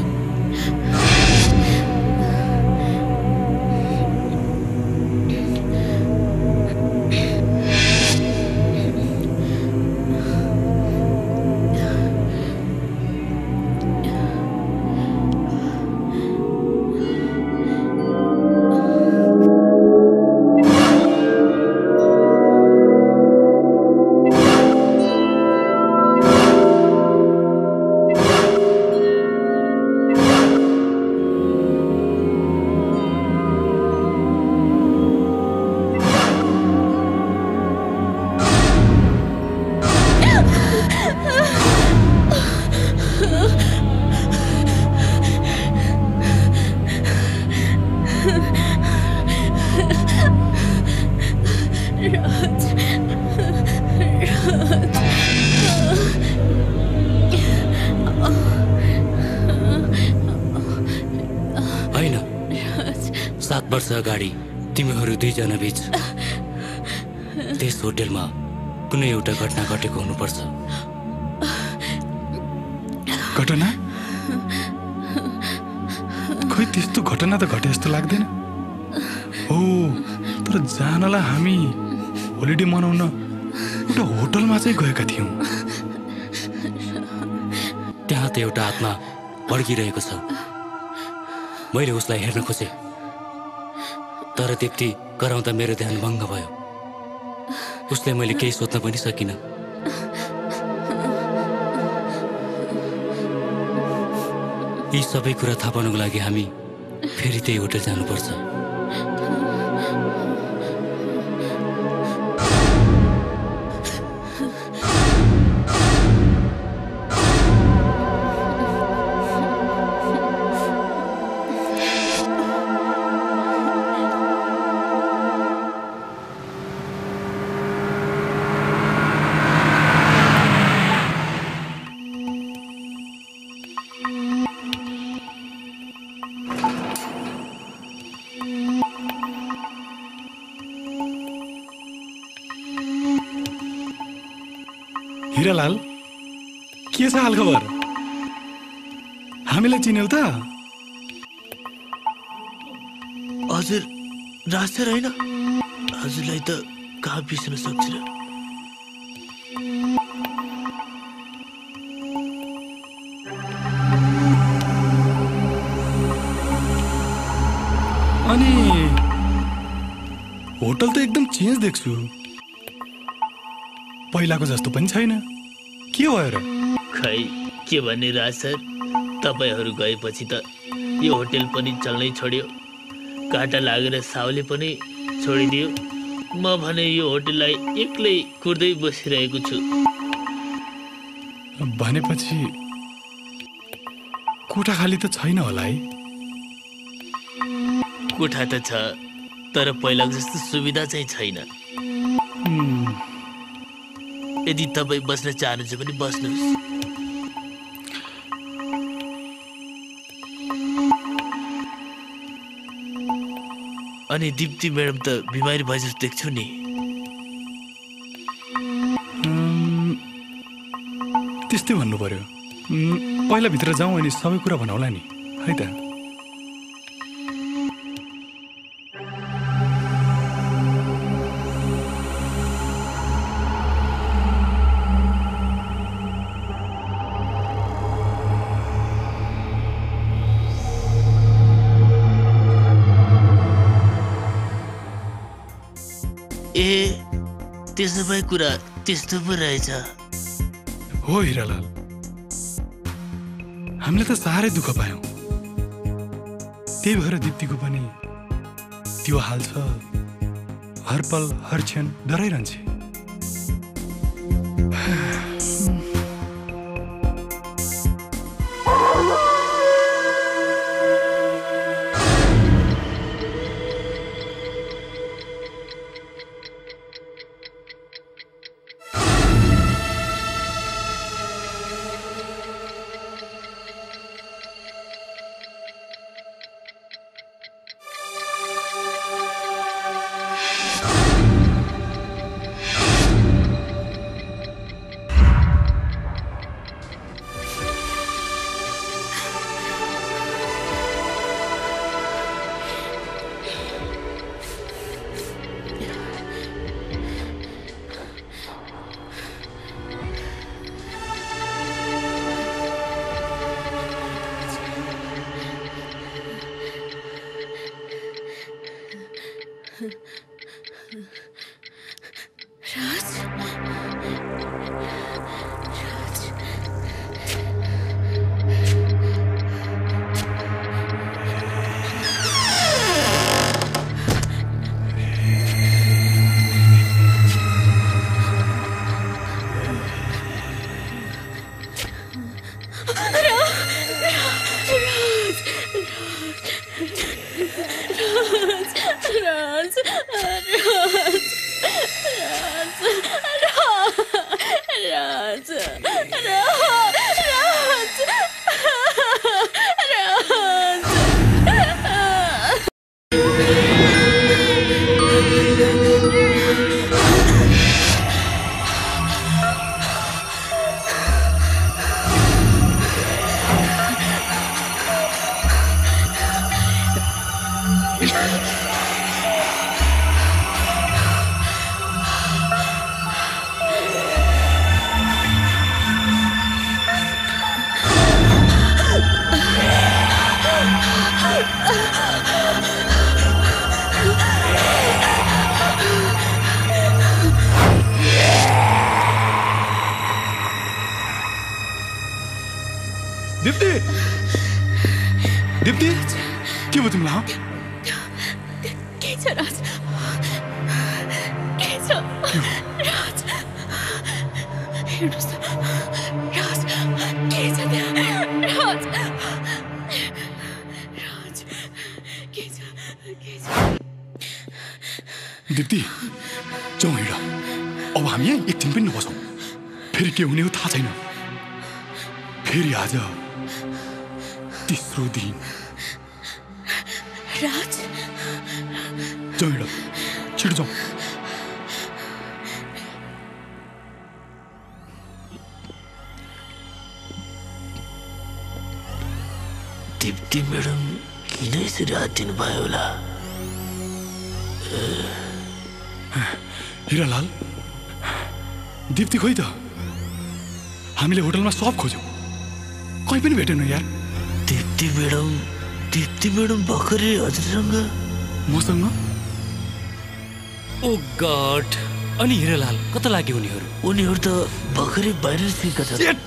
होइन 7 वर्ष अगाडि तिमीहरू दुईजना बीच त्यस होटेलमा कुनै एउटा घटना घटेको हुनुपर्छ। घटना? खोइ त्यस्तो घटना त घटे जस्तो लाग्दैन। हो, तर जानलाई हामी होलिडे मनाउन एउटा होटलमा चाहिँ गएका थियौँ। त्यहाँ त एउटा आत्मा पड्किरहेको छ। मैले उसलाई हेर्न खोजेँ, तर दीप्ति कराउँदा मेरो ध्यान भङ्ग भयो। उसले मैले केही सोध्न पनि सकिनँ। यी सबै कुरा थाहा पाउनुको लागि हामी फेरि त्यही होटल जानुपर्छ। हिरालाल, के छ हालखबर? हामीलाई चिन्यौ त? हजुर राज सर होइन, हजुरलाई त कहाँ बिर्सन सक्छु। अनि होटल त एकदम चेन्ज देख्छु, पहिलाको जस्तो पनि छैन। के भयो र? खै के भन्ने राज सर, तपाईँहरू गएपछि त यो होटेल पनि चल्नै छोड्यो। काटा लागेर साउले पनि छोडिदियो। म भने यो होटेललाई एक्लै कुर्दै बसिरहेको छु। भनेपछि कोठा खाली त छैन होला है? कोठा त छ, तर पहिलाको जस्तो सुविधा चाहिँ छैन। यदि तपाईँ बस्न चाहनुहुन्छ भने बस्नुहोस्। अनि दीप्ति म्याडम त बिमारी भए जस्तो देख्छु नि। त्यस्तै भन्नु पर्यो। पहिला भित्र जाउँ अनि सबै कुरा भनौँला नि, है त? त्यसो भए कुरा त्यस्तो पो रहेछ। हो हिरालाल, हामीले त साह्रै दुःख पायौँ। त्यही भएर दीप्तिको पनि त्यो हाल छ। हर पल हर क्षण डराइरहन्छे। दिप्ती दिप्ती के भयो तिमीलाई के छ राज के छ राज हेर्नुहोस् राज के छ त्यहाँ राज राज के छ दिप्ती जाउँ हिँड अब हामी यहाँ एकछिन पनि नबसौँ फेरि के हुने हो थाहा छैन फेरि आज तेस्रो दिन राज जाउँ हिँड छिटो जाउँ दिप्ती म्याडम किन यसरी हात दिनुभयो होला हिरालाल दिप्ती खोइ त हामीले होटलमा सब खोज्यौँ कहीँ पनि भेटेनौँ यार दिप्ती म्याडम भर्खरै हजुरसँग मसँग ओ गॉड अनि हिरालाल कता लाग्यो उनीहरू त भर्खरै बाहिर निस्केका छन्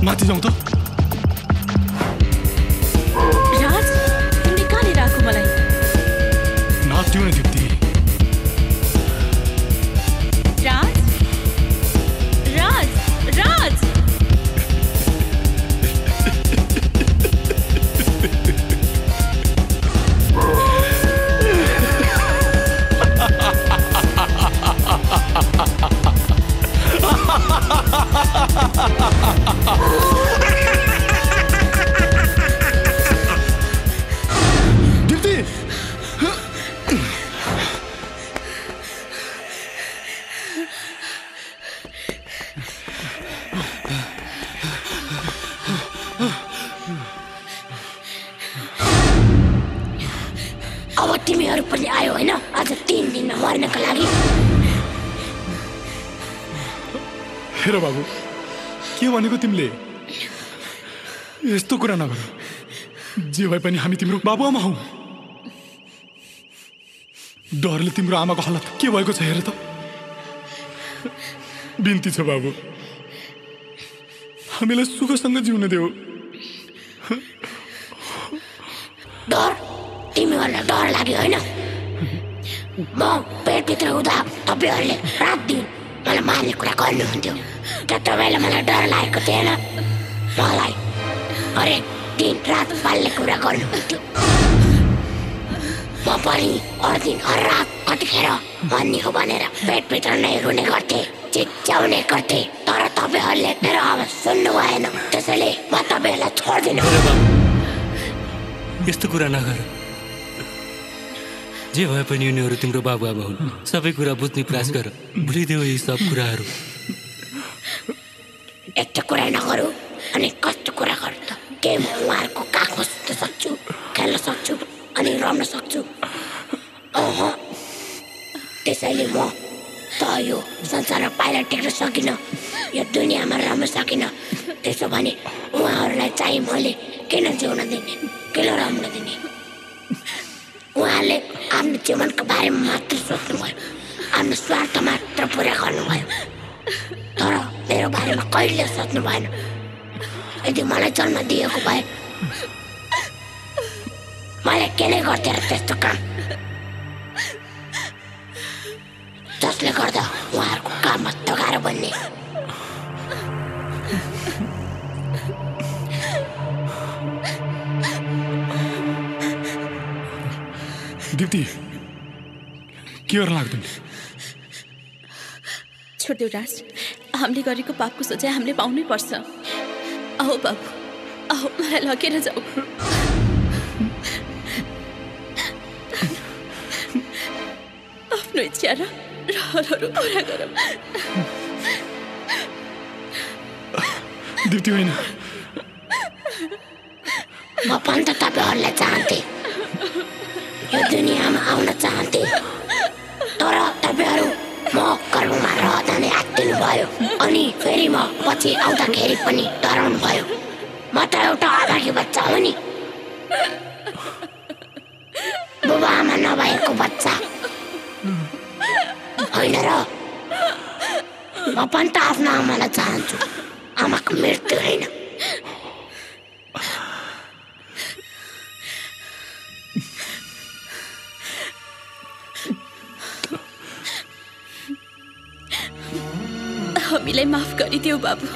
माथि जाउँ त राज तिमीले कहाँनिर आएको मलाई नाच्यौ न दिप्ती राज राज राज अब तिमीहरू पनि आयो होइन आज 3 दिनमा मर्नको लागि हेर बाबु के भनेको तिमीले यस्तो कुरा नगर जे भए पनि हामी तिम्रो बाबुआमा हौ डरले तिम्रो आमाको हालत के भएको छ हेर त बिन्ती छ बाबु हामीलाई सुखसँग जिउन देऊ डर तिमीहरूलाई डर लाग्यो होइन म पेटभित्र हुँदा तपाईँहरूले रात दिन मलाई मार्ने कुरा गर्नुहुन्थ्यो क्या तपाईँलाई मलाई डर लागेको थिएन मलाई हरेक दिन रात पाल्ने कुरा गर्नुहुन्थ्यो म पनि हर दिन हर रात कतिखेर भन्ने हो भनेर पेटभित्र नै रुने गर्थेँ चिच्याउने गर्थे तर तपाईहरुले मेरो आवाज सुन्नु भएन त्यसैले म तपाईहरुलाई छोड्दिन यस्तो कुरा नगर जे भए पनि उनीहरू तिम्रो बाबुआमा हुन् सबै कुरा बुझ्ने प्रयास गर भुलिदेऊ यी सब कुराहरू यस्तो कुरा नगरौ अनि कस्तो कुरा गर्नु त के म उहाँहरूको काखमा सुत्न सक्छु खेल्न सक्छु अनि रम्न सक्छु त्यसैले म त यो संसारमा पाइला टेक्न सकिन यो दुनियाँमा रम्न सकिन त्यसो भने उहाँहरूलाई चाहिँ मैले किन जिउन दिने किन रम्न दिने उहाँले आफ्नो जीवनको बारेमा मात्र सोच्नुभयो आफ्नो स्वार्थ मात्र पुरा गर्नुभयो तर मेरो बारेमा कहिले सोच्नु भएन यदि मलाई जन्म दिएको भए मैले के नै गर्थेँ र त्यस्तो काम जसले गर्दा उहाँहरूको काममा तगारो बन्ने दिप्ती के गर्न लाग्दैन छोड्देऊ राज हामीले गरेको पापको सजाय हामीले पाउनै पर्छ आऊ बाबु आऊ मलाई लगेर जाऊ आफ्नो इच्छा र रहरहरू पुरा गरौँ दिप्ती होइन म पनि त तपाईहरुलाई चाहन्थे यो दुनियाँमा आउन चाहन्थे तर तपाईहरु म कर्ममा रहँदा नै हात्तिनु भयो अनि फेरि म पछि आउँदाखेरि पनि डराउनु भयो म त एउटा अभागी बच्चा हो नि बुबा आमा नभएको बच्चा होइन र म पनि त आफ्नो आमालाई चाहन्छु आमाको मृत्यु होइन हामीलाई माफ गरिदेऊ बाबु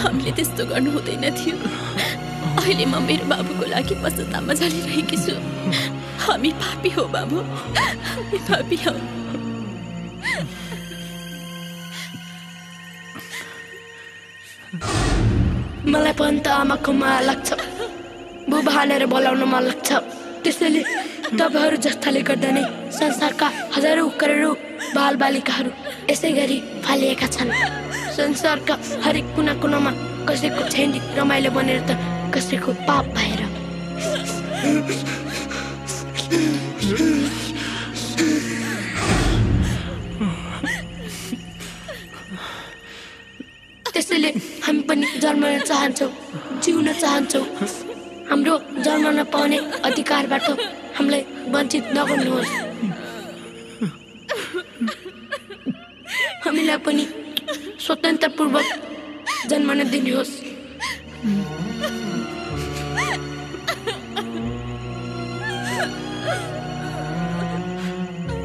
हामीले त्यस्तो गर्नु हुँदैन थियो अहिले म मेरो बाबुको लागि पश्चातापमा चलिरहेकी छु हामी पापी हो बाबु हामी पापी हौ मलाई पनि त आमाको माया लाग्छ बुबा हालेर बोलाउन मन लाग्छ त्यसैले तपाईहरु जस्ताले गर्दा नै संसारका हजारौं करोडौं बालबालिकाहरू यसै गरी फालिएका छन् संसारका हरेक कुना कुनामा कसैको छेन्डी रमाइलो बनेर त कसैको पाप भएर त्यसैले हामी पनि जन्मन चाहन्छौँ जिउन चाहन्छौँ हाम्रो जन्म नपाउने अधिकारबाट हामीलाई वञ्चित नगर्नुहोस् हामीलाई पनि स्वतन्त्रपूर्वक जन्मन दिनुहोस्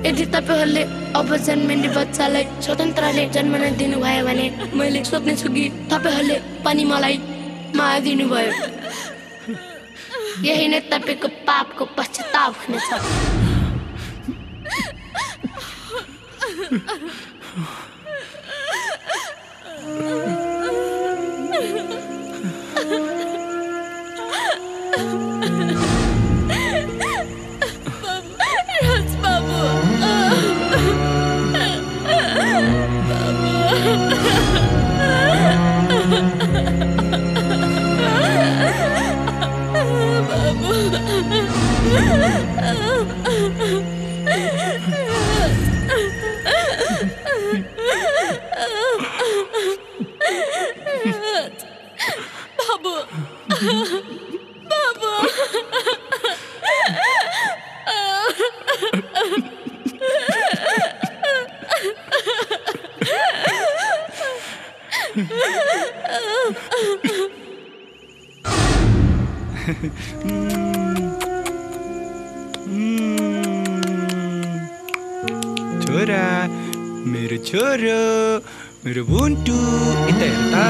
यदि तपाईहरुले अब जन्मिने बच्चालाई स्वतन्त्रले जन्मन दिनुभयो भने मैले सोच्नेछु कि तपाईहरुले पनि मलाई माया दिनुभयो यही नै तपाईको पापको पश्चाताप हुनेछ छोरा मेरो छोरो मेरो बुन्टु यता हेर्दा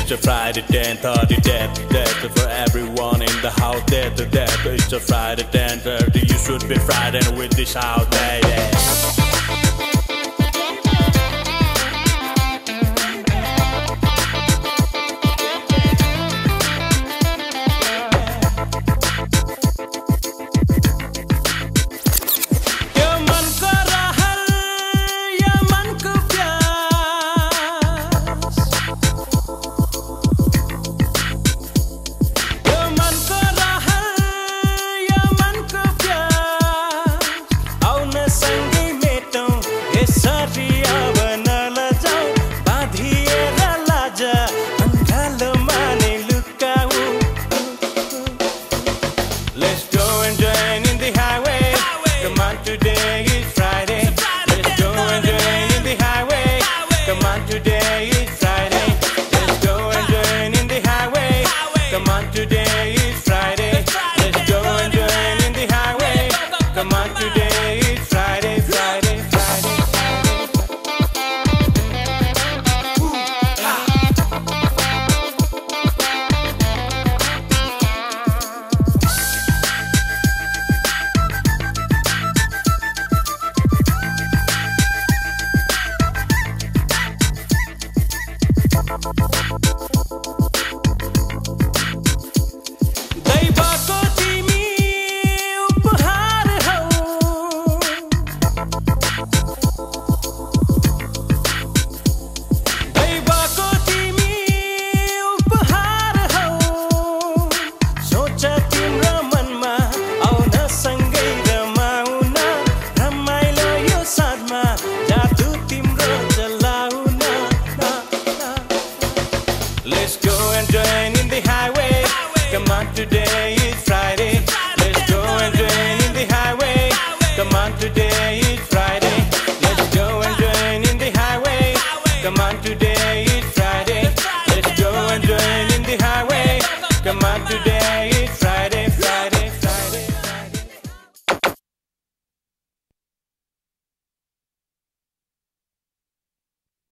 It's a Friday, 10:30, death for everyone in the house. Death, it's a Friday, 10:30. You should be Friday with this house, baby. Today